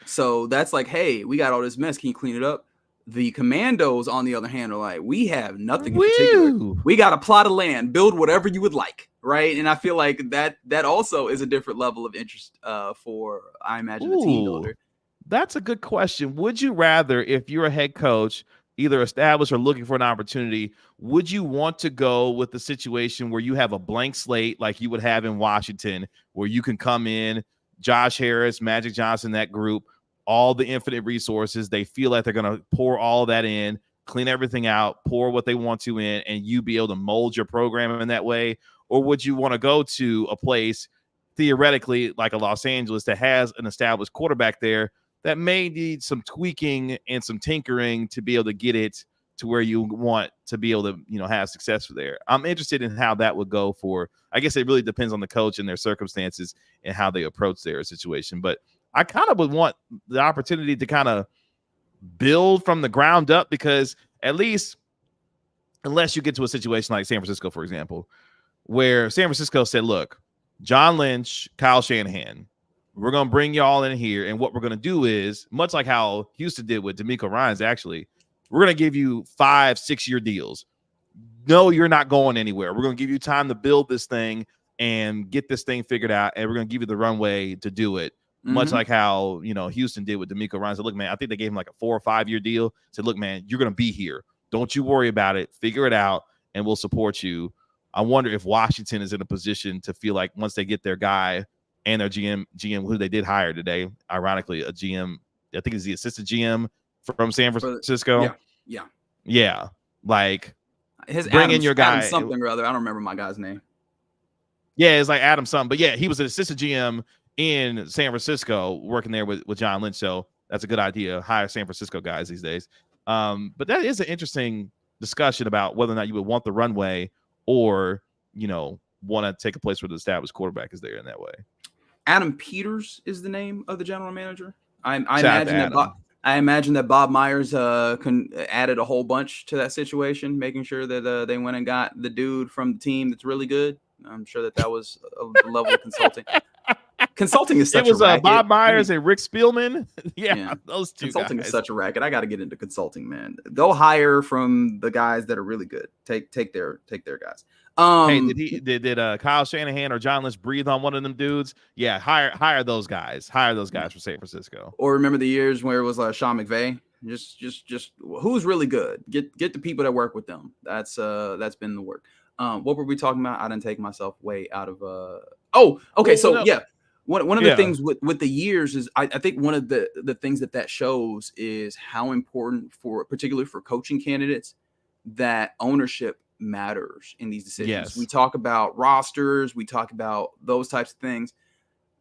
So that's like, hey, we got all this mess. Can you clean it up? The Commandos, on the other hand, are like, we have nothing in particular. We got a plot of land. Build whatever you would like, right? And I feel like that also is a different level of interest for, I imagine, the team builder. That's a good question. Would you rather, if you're a head coach, either established or looking for an opportunity, would you want to go with the situation where you have a blank slate like you would have in Washington, where you can come in, Josh Harris, Magic Johnson, that group, all the infinite resources, they feel like they're going to pour all that in, clean everything out, pour what they want to in, and you be able to mold your program in that way? Or would you want to go to a place, theoretically, like a Los Angeles that has an established quarterback there that may need some tweaking and some tinkering to be able to get it to where you want to be able to, have success there? I'm interested in how that would go for, I guess it really depends on the coach and their circumstances and how they approach their situation. But I kind of would want the opportunity to kind of build from the ground up, because at least, unless you get to a situation like San Francisco, for example, where San Francisco said, look, John Lynch, Kyle Shanahan, we're going to bring y'all in here, and what we're going to do is, much like how Houston did with DeMeco Ryans, actually, we're going to give you 5-6-year deals. No, you're not going anywhere. We're going to give you time to build this thing and get this thing figured out, and we're going to give you the runway to do it. Much like how, Houston did with DeMeco Ryans. Said, look, man, I think they gave him like a 4 or 5 year deal. Said, look, man, you're going to be here. Don't you worry about it. Figure it out, and we'll support you. I wonder if Washington is in a position to feel like once they get their guy and their GM who they did hire today, ironically, a GM, I think is the assistant GM from San Francisco. Yeah. Like, bring in your guy. Adam something or other. I don't remember my guy's name. Yeah, it's like Adam something. But yeah, he was an assistant GM in San Francisco working there with John Lynch. So that's a good idea. Hire San Francisco guys these days. But that is an interesting discussion about whether or not you would want the runway or, want to take a place where the established quarterback is there in that way. Adam Peters is the name of the general manager. I Shout out to imagine that Adam. I imagine that Bob Myers added a whole bunch to that situation, making sure that they went and got the dude from the team that's really good. I'm sure that was a level of consulting. Consulting is such It was a racket. Bob Myers and Rick Spielman. yeah, those two consulting guys. is such a racket. I got to get into consulting, man. Go hire from the guys that are really good. Take their guys. Hey, did Kyle Shanahan or John Lynch breathe on one of them dudes? Yeah, hire those guys. Hire those guys for San Francisco. Or remember the years where it was Sean McVay? Just who's really good? Get the people that work with them. That's been the work. What were we talking about? I didn't take myself way out of okay. One of the things with the years is I think one of the things that shows is how important particularly for coaching candidates that ownership matters in these decisions. Yes. We talk about rosters, we talk about those types of things.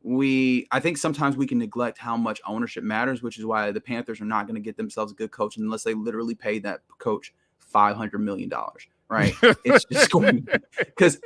I think sometimes we can neglect how much ownership matters, which is why the Panthers are not going to get themselves a good coach unless they literally pay that coach $500 million. Right? It's just going because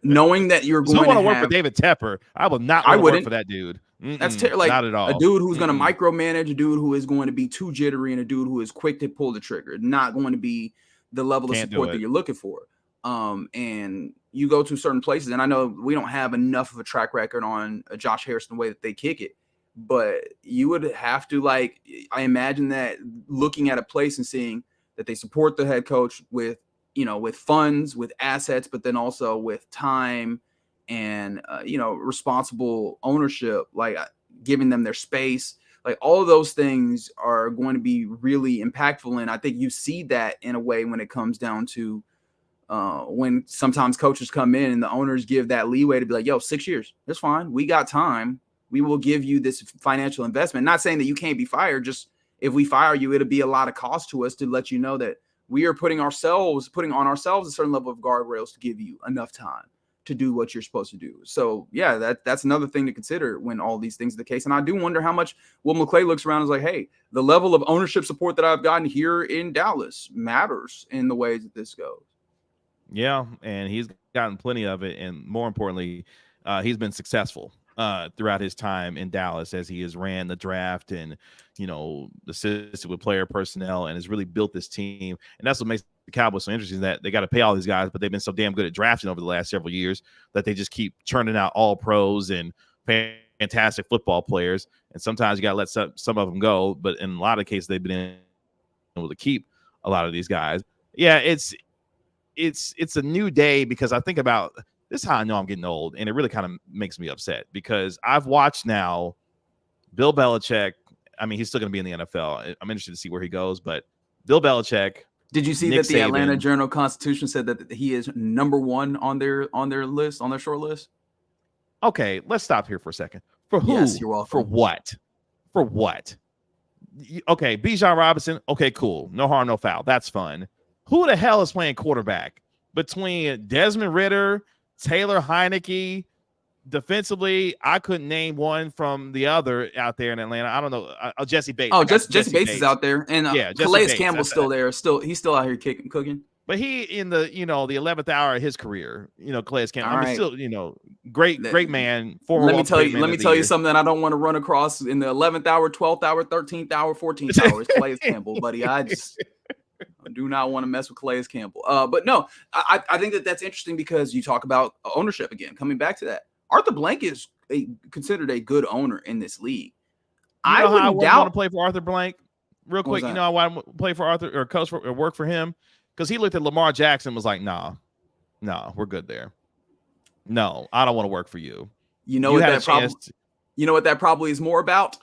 knowing that you're going to work for David Tepper, I will not work for that dude. That's like not at all. A dude who's going to micromanage, a dude who is going to be too jittery, and a dude who is quick to pull the trigger. Not going to be the level of support that you're looking for. And you go to certain places, and I know we don't have enough of a track record on Josh Harrison, the way that they kick it, but you would have to I imagine that looking at a place and seeing that they support the head coach with funds, with assets, but then also with time and, responsible ownership, giving them their space. All of those things are going to be really impactful. And I think you see that in a way when it comes down to when sometimes coaches come in and the owners give that leeway to be like, yo, 6 years, that's fine. We got time. We will give you this financial investment. Not saying that you can't be fired. Just if we fire you, it'll be a lot of cost to us to let you know that we are putting on ourselves a certain level of guardrails to give you enough time to do what you're supposed to do. So yeah, that's another thing to consider when all these things are the case. And I do wonder how much Will McClay looks around and is like, hey, the level of ownership support that I've gotten here in Dallas matters in the ways that this goes. Yeah, and he's gotten plenty of it, and more importantly, he's been successful throughout his time in Dallas as he has ran the draft and assisted with player personnel and has really built this team. And that's what makes the Cowboys so interesting, is that they got to pay all these guys, but they've been so damn good at drafting over the last several years that they just keep churning out all pros and fantastic football players. And sometimes you got to let some of them go, but in a lot of cases they've been able to keep a lot of these guys. Yeah, it's a new day, because I think about this is how I know I'm getting old, and it really kind of makes me upset because I've watched now Bill Belichick. I mean, he's still going to be in the NFL. I'm interested to see where he goes, but Bill Belichick. Did you see Nick that the Saban, Atlanta Journal-Constitution said that he is number one on their list, on their short list? Okay, let's stop here for a second. For who? Yes, you're welcome. For what? For what? Okay, Bijan Robinson. Okay, cool. No harm, no foul. That's fun. Who the hell is playing quarterback between Desmond Ridder, Taylor Heineke? Defensively, I couldn't name one from the other out there in Atlanta. I don't know. Jesse Bates. Oh, Jesse Bates is out there, and Calais Campbell's still there. He's still out here cooking. But he in the the 11th hour of his career, Calais Campbell. I mean, still great man. Let me tell you something that I don't want to run across in the 11th hour, 12th hour, 13th hour, 14th hour. It's Calais Campbell, buddy. I do not want to mess with Calais Campbell. But no, I think that's interesting because you talk about ownership again. Coming back to that, Arthur Blank is considered a good owner in this league. I wouldn't want to play for Arthur Blank. Real quick, I want to play for Arthur or coach or work for him because he looked at Lamar Jackson and was like, nah, we're good there. No, I don't want to work for you. You know what that probably is more about?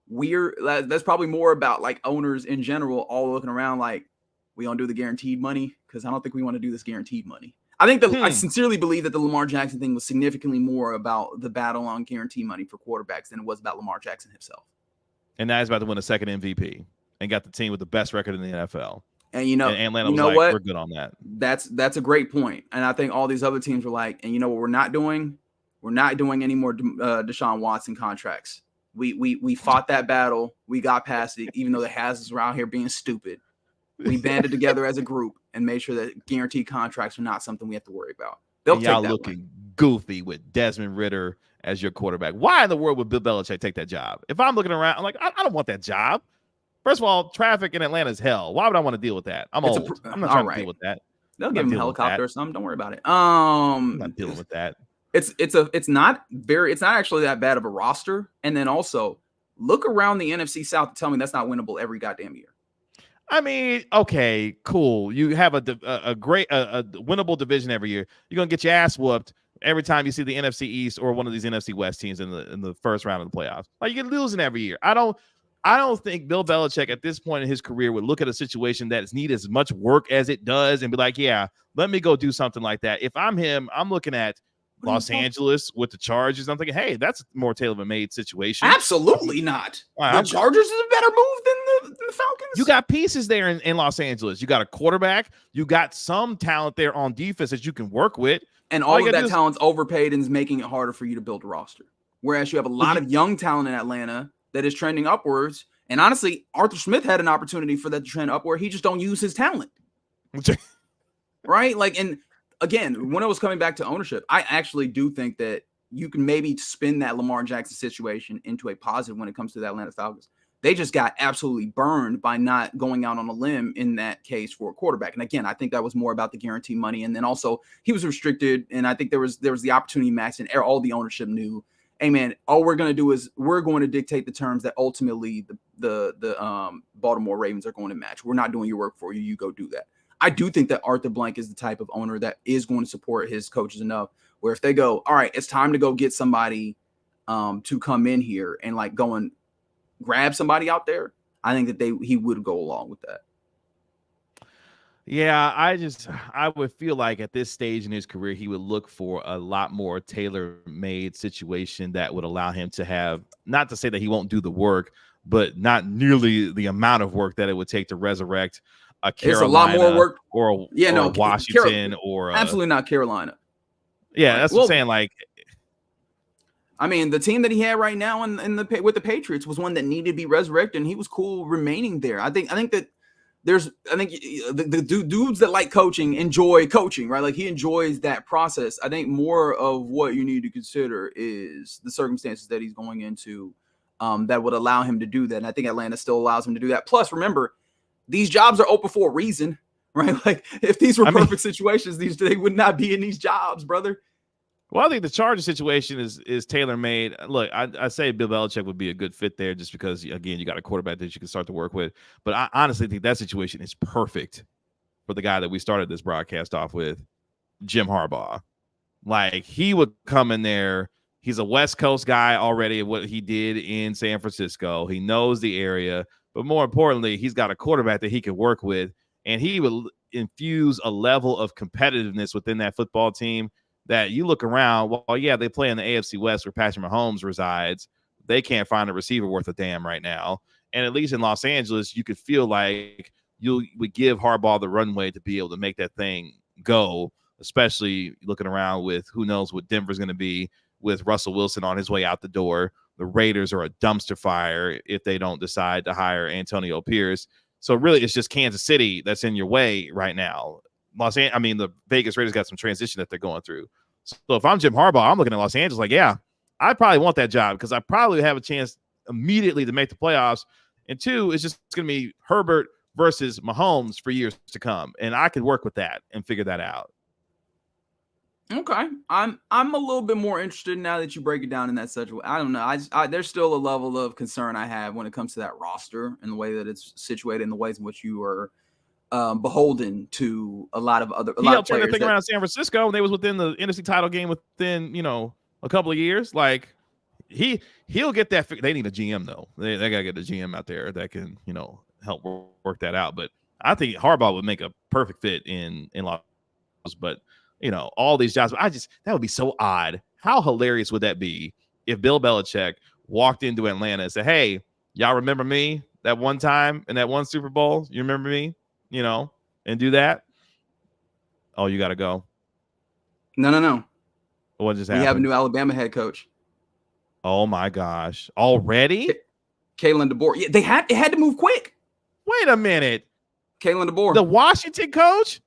That's probably more about like owners in general all looking around like, we don't do the guaranteed money because I don't think we want to do this guaranteed money. I think I sincerely believe that the Lamar Jackson thing was significantly more about the battle on guaranteed money for quarterbacks than it was about Lamar Jackson himself. And now he's about to win a second MVP and got the team with the best record in the NFL. And Atlanta was like, what? We're good on that. That's a great point. And I think all these other teams were like, and you know what we're not doing? We're not doing any more Deshaun Watson contracts. We fought that battle. We got past it, even though the Hasses were out here being stupid. We banded together as a group and made sure that guaranteed contracts are not something we have to worry about. Y'all looking goofy with Desmond Ridder as your quarterback. Why in the world would Bill Belichick take that job? If I'm looking around, I'm like, I don't want that job. First of all, traffic in Atlanta is hell. Why would I want to deal with that? I'm old. I'm not trying to deal with that. They'll give him a helicopter or something. Don't worry about it. I'm not dealing with that. It's not actually that bad of a roster. And then also look around the NFC South and tell me that's not winnable every goddamn year. I mean, okay, cool. You have a great winnable division every year. You're gonna get your ass whooped every time you see the NFC East or one of these NFC West teams in the first round of the playoffs. Like, you get losing every year. I don't think Bill Belichick at this point in his career would look at a situation that needs as much work as it does and be like, yeah, let me go do something like that. If I'm him, I'm looking at Los Angeles with the Chargers. I'm thinking, hey, that's a more tailor-made situation. Absolutely not. The Chargers is a better move than the Falcons. You got pieces there in Los Angeles. You got a quarterback. You got some talent there on defense that you can work with. And all of that talent's overpaid and is making it harder for you to build a roster. Whereas you have a lot of young talent in Atlanta that is trending upwards. And honestly, Arthur Smith had an opportunity for that to trend upward. He just don't use his talent. Right? Like, and again, when it was coming back to ownership, I actually do think that you can maybe spin that Lamar Jackson situation into a positive when it comes to the Atlanta Falcons. They just got absolutely burned by not going out on a limb in that case for a quarterback. And again, I think that was more about the guarantee money. And then also he was restricted. And I think there was the opportunity max, and all the ownership knew, hey man, all we're going to do is we're going to dictate the terms that ultimately the Baltimore Ravens are going to match. We're not doing your work for you. You go do that. I do think that Arthur Blank is the type of owner that is going to support his coaches enough where if they go, all right, it's time to go get somebody to come in here and like go and grab somebody out there, I think that he would go along with that. Yeah, I would feel like at this stage in his career, he would look for a lot more tailor-made situation that would allow him to have, not to say that he won't do the work, but not nearly the amount of work that it would take to resurrect a Carolina. It's a lot more work. Or a Washington or absolutely not Carolina. Yeah, that's what I'm saying. Like, I mean, the team that he had right now with the Patriots was one that needed to be resurrected, and he was cool remaining there. I think that the dudes that like coaching enjoy coaching, right? Like, he enjoys that process. I think more of what you need to consider is the circumstances that he's going into that would allow him to do that. And I think Atlanta still allows him to do that. Plus, remember, these jobs are open for a reason, right? Like, if these were perfect situations, they would not be in these jobs, brother. Well, I think the Chargers situation is tailor-made. Look, I say Bill Belichick would be a good fit there just because, again, you got a quarterback that you can start to work with. But I honestly think that situation is perfect for the guy that we started this broadcast off with, Jim Harbaugh. Like, he would come in there. He's a West Coast guy already, what he did in San Francisco. He knows the area. But more importantly, he's got a quarterback that he can work with. And he will infuse a level of competitiveness within that football team that you look around, well, yeah, they play in the AFC West where Patrick Mahomes resides. They can't find a receiver worth a damn right now. And at least in Los Angeles, you could feel like you would give Harbaugh the runway to be able to make that thing go, especially looking around with who knows what Denver's going to be with Russell Wilson on his way out the door. The Raiders are a dumpster fire if they don't decide to hire Antonio Pierce. So really, it's just Kansas City that's in your way right now. The Vegas Raiders got some transition that they're going through. So if I'm Jim Harbaugh, I'm looking at Los Angeles like, yeah, I probably want that job because I probably have a chance immediately to make the playoffs. And two, it's just going to be Herbert versus Mahomes for years to come. And I could work with that and figure that out. Okay. I'm a little bit more interested now that you break it down in that such a way. I don't know. There's still a level of concern I have when it comes to that roster and the way that it's situated and the ways in which you are beholden to a lot of players. Turn that thing around San Francisco, and they was within the NFC title game within a couple of years. Like, he'll get that. They need a GM though. They gotta get a GM out there that can help work that out. But I think Harbaugh would make a perfect fit in Los Angeles. But all these jobs. That would be so odd. How hilarious would that be if Bill Belichick walked into Atlanta and said, "Hey, y'all remember me that one time in that one Super Bowl? You remember me?" And do that. Oh, you got to go. No. What just happened? We have a new Alabama head coach. Oh my gosh. Already? Kalen DeBoer. Yeah, it had to move quick. Wait a minute. Kalen DeBoer. The Washington coach?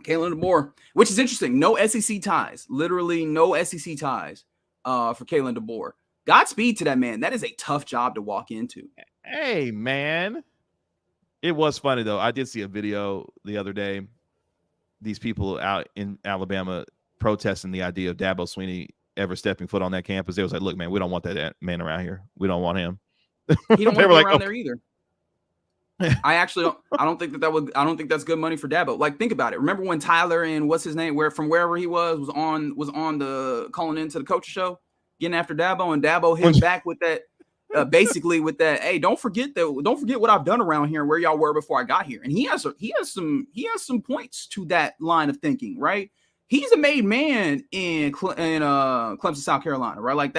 Kalen DeBoer, which is interesting. No SEC ties. Literally no SEC ties. for Kalen DeBoer. Godspeed to that man. That is a tough job to walk into. Hey, man. It was funny, though. I did see a video the other day. These people out in Alabama protesting the idea of Dabo Swinney ever stepping foot on that campus. They was like, look, man, we don't want that man around here. We don't want him. He don't want to be around there either. I don't think I don't think that's good money for Dabo. Like, think about it. Remember when Tyler and what's his name, from wherever he was on the calling into the coaching show, getting after Dabo, and Dabo hit back with that, basically with that. Hey, don't forget what I've done around here and where y'all were before I got here. And he has some points to that line of thinking, right? He's a made man in Clemson, South Carolina, right? Like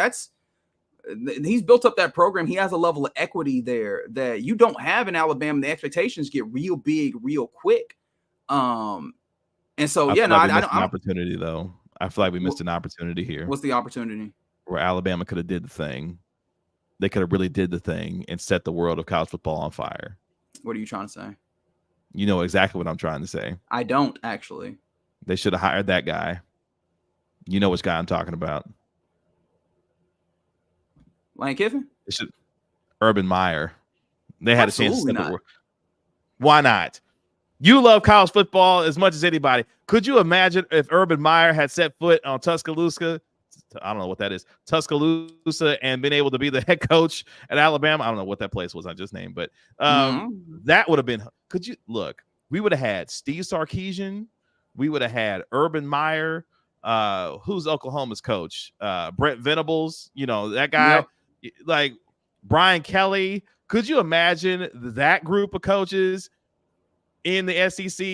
he's built up that program. He has a level of equity there that you don't have in Alabama. The expectations get real big, real quick. And so, I don't. Opportunity though. I feel like we missed an opportunity here. What's the opportunity? Where Alabama could have did the thing. They could have really did the thing and set the world of college football on fire. What are you trying to say? You know exactly what I'm trying to say. I don't actually. They should have hired that guy. You know which guy I'm talking about. Lane Kiffin? Urban Meyer. They had Absolutely a chance to set not. the world. Why not? You love college football as much as anybody. Could you imagine if Urban Meyer had set foot on Tuscaloosa? I don't know what that is. Tuscaloosa, and been able to be the head coach at Alabama. I don't know what that place was I just named, but that would have been. Could you look? We would have had Steve Sarkisian. We would have had Urban Meyer. Who's Oklahoma's coach? Brent Venables. You know that guy. Yep. Like Brian Kelly. Could you imagine that group of coaches in the SEC?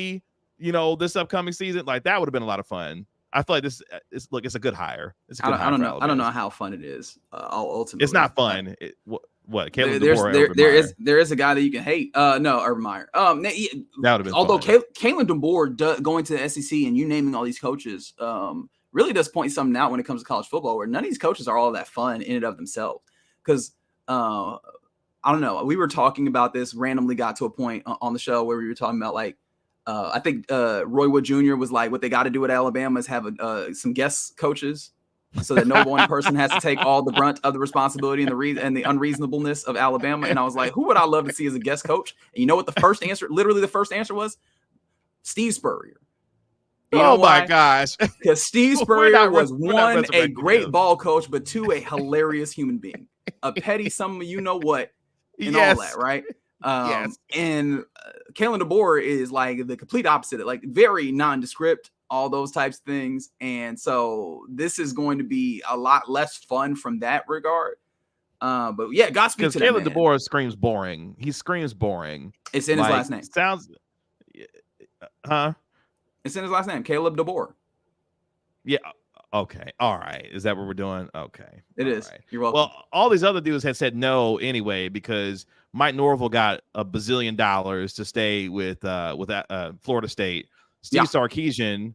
You know, this upcoming season, like that would have been a lot of fun. I feel like it's a good hire. It's a good hire. I don't know how fun it is. Ultimately, it's not fun. What? Kalen DeBoer, there is a guy that you can hate. No, Urban Meyer. That would have been. Although Kalen DeBoer going to the SEC and you naming all these coaches, really does point something out when it comes to college football, where none of these coaches are all that fun in and of themselves. Because I don't know. We were talking about this. Randomly got to a point on the show where we were talking about like. I think Roy Wood Jr. was like, what they got to do at Alabama is have some guest coaches so that no one person has to take all the brunt of the responsibility and the unreasonableness of Alabama. And I was like, who would I love to see as a guest coach? And you know what the first answer was? Steve Spurrier. You know my gosh. Because Steve Spurrier was one, a great ball coach, but two, a hilarious human being. A petty some of you know what and all that, right? Yes. And Kalen DeBoer is like the complete opposite, like very nondescript, all those types of things. And so this is going to be a lot less fun from that regard. But yeah, Godspeed to Kalen DeBoer screams boring. He screams boring. It's in his last name. Sounds, huh? It's in his last name, Caleb DeBoer. Yeah. Okay. All right. Is that what we're doing? Okay. It is. Right. You're welcome. Well, all these other dudes had said no anyway because Mike Norvell got $1 bazillion to stay with Florida State. Steve Sarkisian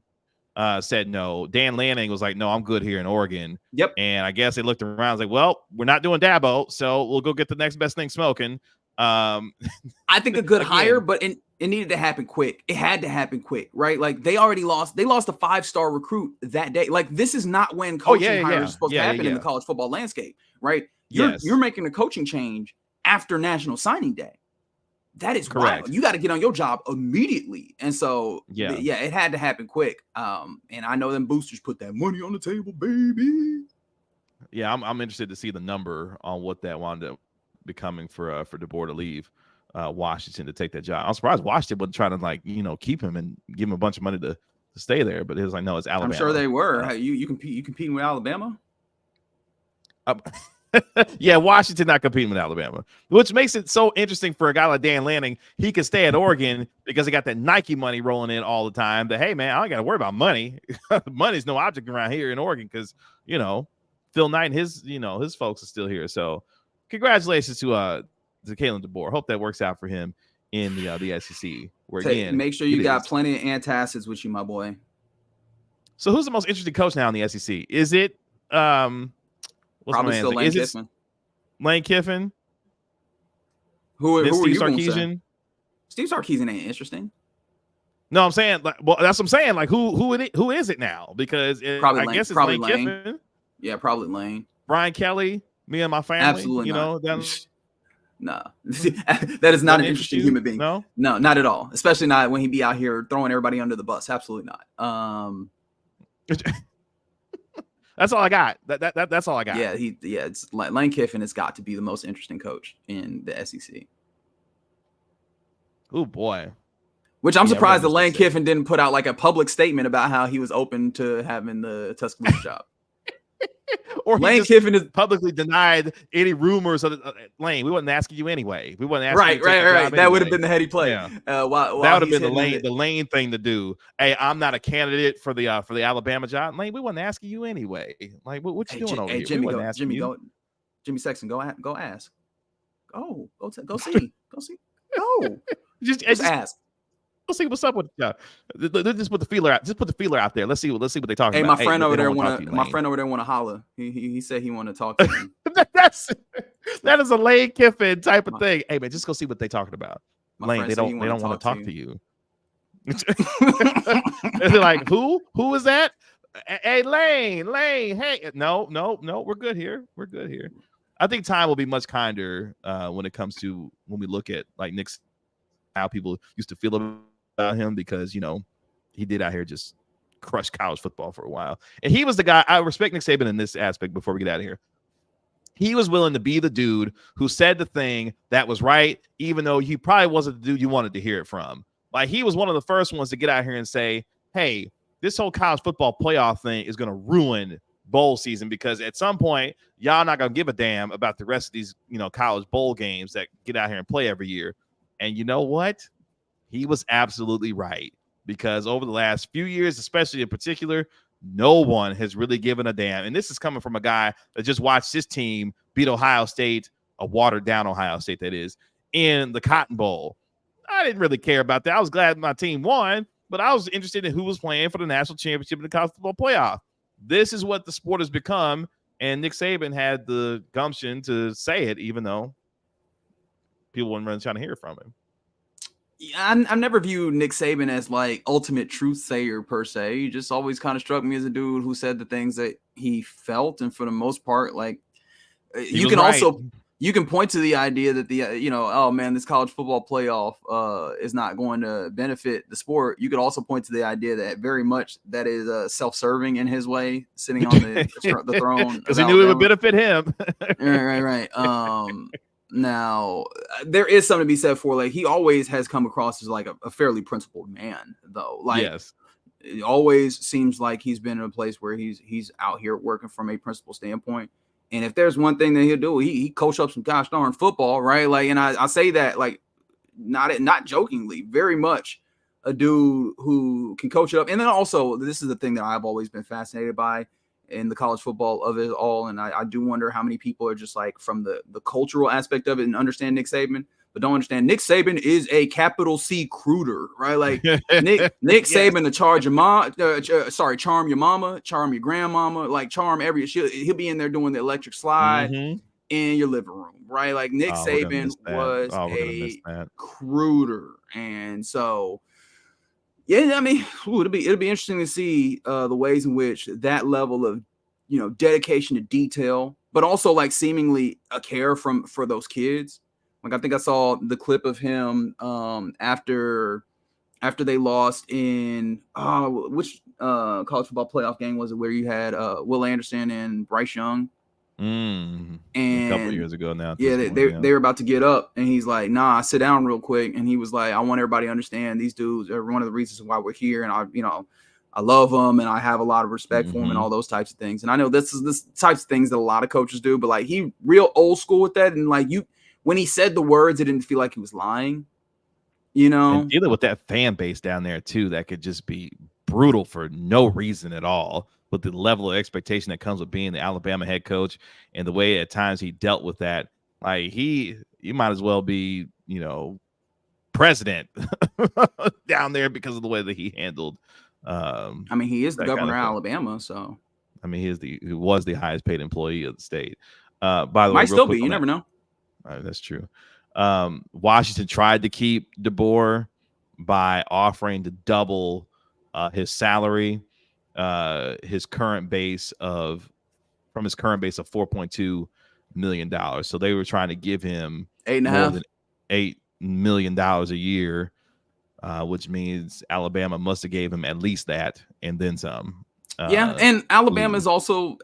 said no. Dan Lanning was like, no, I'm good here in Oregon. Yep. And I guess they looked around and was like, well, we're not doing Dabo, so we'll go get the next best thing smoking. I think a good hire, but it needed to happen quick. It had to happen quick, right? Like they lost a 5-star recruit that day. Like this is not when coaching hires are supposed to happen in the college football landscape, right? You're making a coaching change after National Signing Day. That is correct. Wild. You got to get on your job immediately. And so, it had to happen quick. And I know them boosters put that money on the table, baby. Yeah, I'm interested to see the number on what that wound up becoming for DeBoer to leave Washington to take that job. I'm surprised Washington wasn't trying to keep him and give him a bunch of money to stay there. But it was like, no, it's Alabama. I'm sure they were. You competing with Alabama? Yeah, Washington not competing with Alabama, which makes it so interesting for a guy like Dan Lanning. He can stay at Oregon because he got that Nike money rolling in all the time. That, hey, man, I don't got to worry about money. Money's no object around here in Oregon because, Phil Knight and his folks are still here. So congratulations to Kalen DeBoer. Hope that works out for him in the SEC. Where again, make sure you got plenty of antacids with you, my boy. So who's the most interesting coach now in the SEC? Is it probably still Lane Kiffin. Lane Kiffin. Who are Steve you Sarkisian? Steve Sarkisian ain't interesting. No, I'm saying that's what I'm saying. Like who is it now? Because I guess it's Lane Kiffin. Yeah, probably Lane. Brian Kelly, me and my family. Absolutely not. Down Nah, that is not an interesting human being. No, not at all. Especially not when he be out here throwing everybody under the bus. Absolutely not. That's all I got. That's all I got. Yeah, it's Lane Kiffin has got to be the most interesting coach in the SEC. Oh boy. Which I'm surprised that Lane Kiffin didn't put out like a public statement about how he was open to having the Tuscaloosa job. Or Lane Kiffin is publicly denied any rumors of Lane. We wasn't asking you anyway. We wasn't asking. Right. That anyway. Would have been the heady play. Yeah. That would have been the Lane thing to do. Hey, I'm not a candidate for the Alabama job. Lane, we wasn't asking you anyway. Like, what you doing over here? Jimmy Sexton, go ask. Go see. Go. Just ask. Let's see what's up with just put the feeler out. Just put the feeler out there. Let's see what they talking about. My friend over there want to holler. He said he want to talk to him. that is a Lane Kiffin type of thing. Hey man, just go see what they talking about. Lane, they don't want to talk to you. They're like, who is that? Hey Lane, hey, no, we're good here. I think time will be much kinder when it comes to when we look at like Nick's, how people used to feel about him, because he did out here just crush college football for a while. And he was the guy. I respect Nick Saban in this aspect. Before we get out of here, he was willing to be the dude who said the thing that was right, even though he probably wasn't the dude you wanted to hear it from. Like, he was one of the first ones to get out here and say, hey, this whole college football playoff thing is going to ruin bowl season, because at some point y'all not going to give a damn about the rest of these college bowl games that get out here and play every year. And you know what? He was absolutely right, because over the last few years, especially in particular, no one has really given a damn. And this is coming from a guy that just watched his team beat Ohio State, a watered-down Ohio State, that is, in the Cotton Bowl. I didn't really care about that. I was glad my team won, but I was interested in who was playing for the national championship in the college football playoff. This is what the sport has become, and Nick Saban had the gumption to say it, even though people weren't really trying to hear from him. Yeah, I've never viewed Nick Saban as like ultimate truth sayer per se. He just always kind of struck me as a dude who said the things that he felt, and for the most part, like you can point to the idea that oh man, this college football playoff is not going to benefit the sport. You could also point to the idea that very much that is self-serving in his way, sitting on the throne, because he knew it would benefit him. right. Now, there is something to be said for, like, he always has come across as like a fairly principled man, though. Like, yes, it always seems like he's been in a place where he's out here working from a principled standpoint. And if there's one thing that he'll do, he coach up some gosh darn football, right? Like, and I say that like not jokingly, very much a dude who can coach it up. And then also, this is the thing that I've always been fascinated by in the college football of it all. And I do wonder how many people are just like from the cultural aspect of it and understand Nick Saban, but don't understand Nick Saban is a capital C recruiter, right? Like Nick yes. Saban to charm your mama, charm your grandmama, like charm he'll be in there doing the electric slide in your living room, right? Like Nick Saban was a recruiter. And so, yeah, I mean, it'll be interesting to see the ways in which that level of, dedication to detail, but also like seemingly a care for those kids. Like, I think I saw the clip of him after they lost in which college football playoff game was it, where you had Will Anderson and Bryce Young. And a couple of years ago now. Yeah, they were about to get up, and he's like, "Nah, sit down real quick." And he was like, "I want everybody to understand these dudes are one of the reasons why we're here, and I love them, and I have a lot of respect for them, and all those types of things." And I know this types of things that a lot of coaches do, but like he real old school with that, and like when he said the words, it didn't feel like he was lying. And dealing with that fan base down there too, that could just be brutal for no reason at all. With the level of expectation that comes with being the Alabama head coach and the way at times he dealt with that, like you might as well be, president down there because of the way that he handled. I mean, he is the governor of Alabama, so I mean, he was the highest paid employee of the state. By the way, might still be. You never know. That's true. Washington tried to keep DeBoer by offering to double his salary. His current base of from his current base of $4.2 million. So they were trying to give him $8.5 than $8 million a year, which means Alabama must have gave him at least that and then some. Yeah, and Alabama is also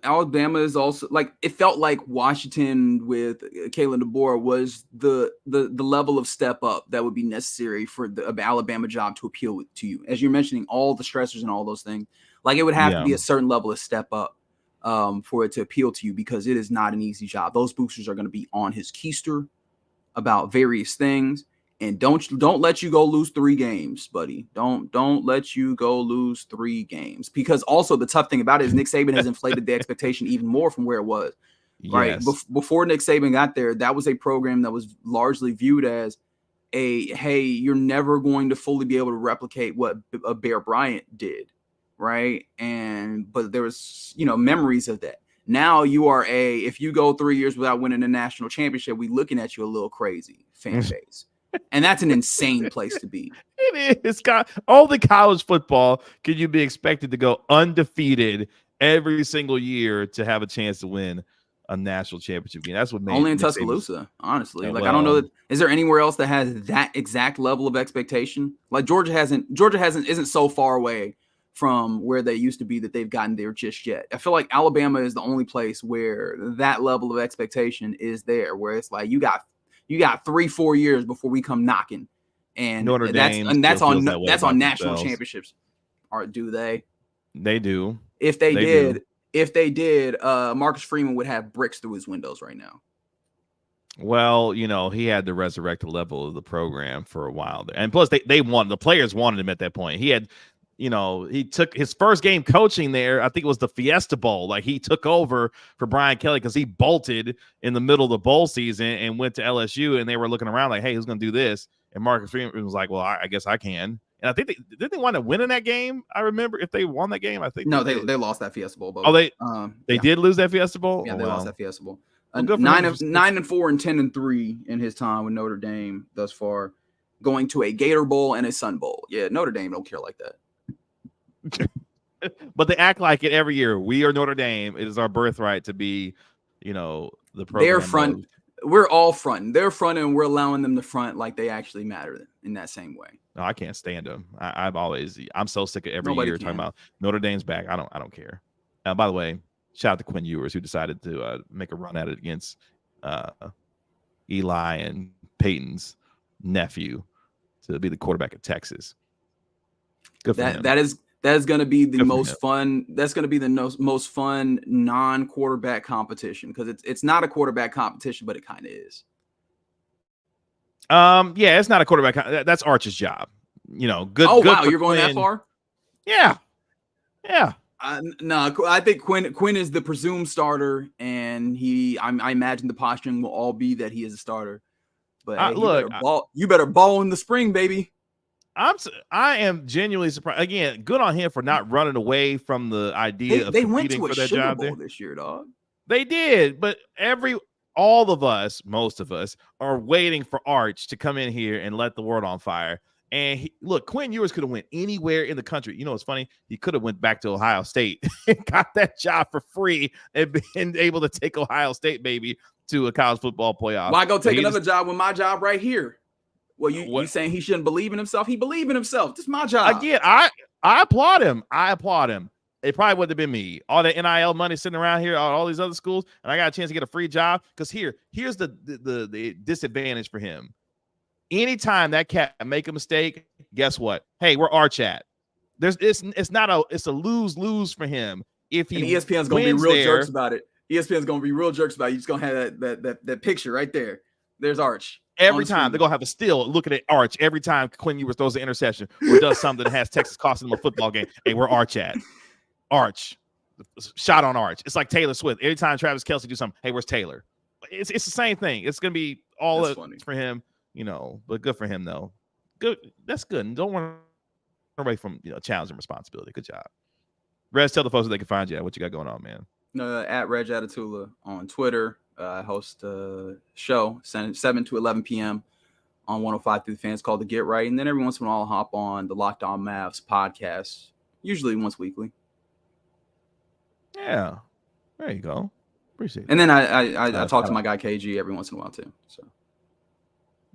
like, it felt like Washington with Kalen DeBoer was the level of step up that would be necessary for the Alabama job to appeal to you. As you're mentioning, all the stressors and all those things, like it would have to be a certain level of step up for it to appeal to you, because it is not an easy job. Those boosters are going to be on his keister about various things. And don't let you go lose 3 games, buddy. Don't let you go lose 3 games, because also the tough thing about it is Nick Saban has inflated the expectation even more from where it was. Right before Nick Saban got there, that was a program that was largely viewed as hey, you're never going to fully be able to replicate what Bear Bryant did, right? But there was memories of that. Now you are if you go 3 years without winning a national championship, we looking at you a little crazy, fan base. And that's an insane place to be. It is. Got all the college football. Could you be expected to go undefeated every single year to have a chance to win a national championship game? That's what made only in Tuscaloosa, honestly. Yeah, I don't know that. Is there anywhere else that has that exact level of expectation? Like Georgia isn't so far away from where they used to be that they've gotten there just yet. I feel like Alabama is the only place where that level of expectation is there, where it's like you got 3-4 years before we come knocking, and Notre Dame that's on national themselves. championships. Or do they? They do. If they did, Marcus Freeman would have bricks through his windows right now. Well, he had to resurrect the level of the program for a while there, and plus the players wanted him at that point. He had. He took his first game coaching there. I think it was the Fiesta Bowl. Like, he took over for Brian Kelly because he bolted in the middle of the bowl season and went to LSU, and they were looking around like, hey, who's going to do this? And Marcus Freeman was like, well, I guess I can. And I think they want to win in that game. I remember if they won that game, I think they lost that Fiesta Bowl. Oh, they did lose that Fiesta Bowl. Yeah, they lost that Fiesta Bowl. 9-4 and 10-3 in his time with Notre Dame thus far, going to a Gator Bowl and a Sun Bowl. Yeah, Notre Dame don't care like that. But they act like it every year. We are Notre Dame. It is our birthright to be, the program. They're front. We're all front. They're front, and we're allowing them to front like they actually matter in that same way. No, I can't stand them. I'm so sick of every year talking about Notre Dame's back. I don't care. By the way, shout out to Quinn Ewers, who decided to make a run at it against Eli and Peyton's nephew to be the quarterback of Texas. Good for him. That is going to be the most fun. That's going to be the most fun non-quarterback competition, because it's not a quarterback competition, but it kind of is. Yeah, it's not a quarterback. That's Arch's job. Good. Oh, good wow, you're going Quinn. that far? Yeah. No, I think Quinn is the presumed starter, and I imagine the posturing will all be that he is a starter. But hey, you better ball in the spring, baby. I am genuinely surprised. Again, good on him for not running away from the idea of competing for that job there this year, dog. They did, but all of us, most of us, are waiting for Arch to come in here and let the world on fire. And look, Quinn Ewers could have went anywhere in the country. It's funny. He could have went back to Ohio State and got that job for free and been able to take Ohio State, baby, to a college football playoff. Why go take another job with my job right here? Well, you saying he shouldn't believe in himself? He believed in himself. This is my job. Again, I applaud him. It probably would have been me. All the NIL money sitting around here, all these other schools, and I got a chance to get a free job. Because here's the disadvantage for him. Anytime that cat make a mistake, guess what? Hey, we're Arch at. It's a lose-lose for him. If he ESPN's gonna be real jerks about it. ESPN's gonna be real jerks about it. You're just gonna have that picture right there. There's Arch. Every time they're gonna have a still looking at Arch every time Quinn Ewers throws an interception or does something that has Texas costing them a football game. Hey, where Arch at? Arch. Shot on Arch. It's like Taylor Swift. Every time Travis Kelce do something, hey, where's Taylor? It's the same thing. It's gonna be all for him, but good for him though. Good. That's good. And don't run away from challenge and responsibility. Good job. Rez, tell the folks that they can find you. What you got going on, man? At Reggie Adetula on Twitter. I host a show 7 to 11 p.m. on 105 through the Fans called The Get Right. And then every once in a while I'll hop on the Locked On Mavs podcast, usually once weekly. Yeah. There you go. Appreciate And that. then I talk to my guy KG every once in a while too. So.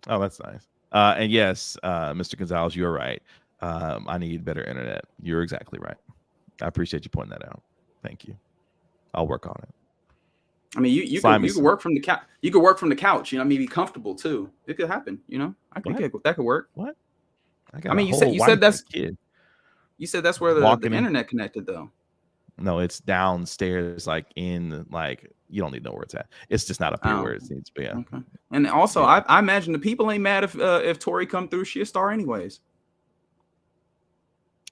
Oh, that's nice. And yes, Mr. Gonzalez, you're right. I need better internet. You're exactly right. I appreciate you pointing that out. Thank you. I'll work on it. I mean, you could work from the couch. You could work from the couch. You know, I mean, be comfortable too. It could happen. You know, I think that could work. What? I mean, you said that's kid. You said that's where the internet connected though. No, it's downstairs, like you don't need to know where it's at. It's just not up here where it needs to be. Yeah. Okay. And also, I imagine the people ain't mad if Tori come through. She a star anyways.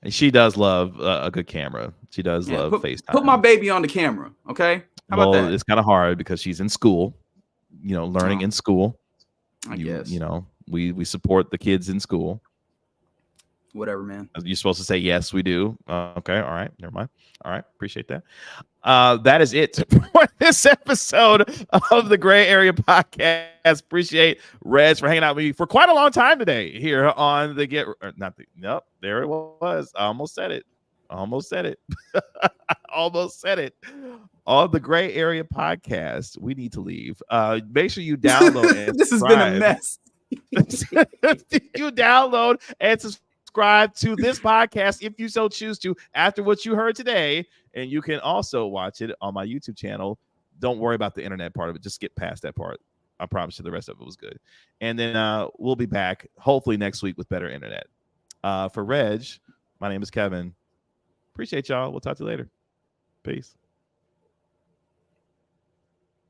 And she does love a good camera. She does love FaceTime. Put my baby on the camera, okay? How about that? It's kind of hard because she's in school, learning in school. I guess. We support the kids in school. Whatever, man. You're supposed to say yes, we do. Okay, all right, never mind. All right, appreciate that. That is it for this episode of the Gray Area Podcast. Appreciate Reg for hanging out with me for quite a long time today here on the there it was. I almost said it. Almost said it. On the Gray Area Podcast. We need to leave. Make sure you download and this has been a mess. You download and subscribe to this podcast if you so choose to after what you heard today. And you can also watch it on my YouTube channel. Don't worry about the internet part of it. Just skip past that part. I promise you the rest of it was good. And then we'll be back hopefully next week with better internet. For Reg, my name is Kevin. Appreciate y'all. We'll talk to you later. Peace.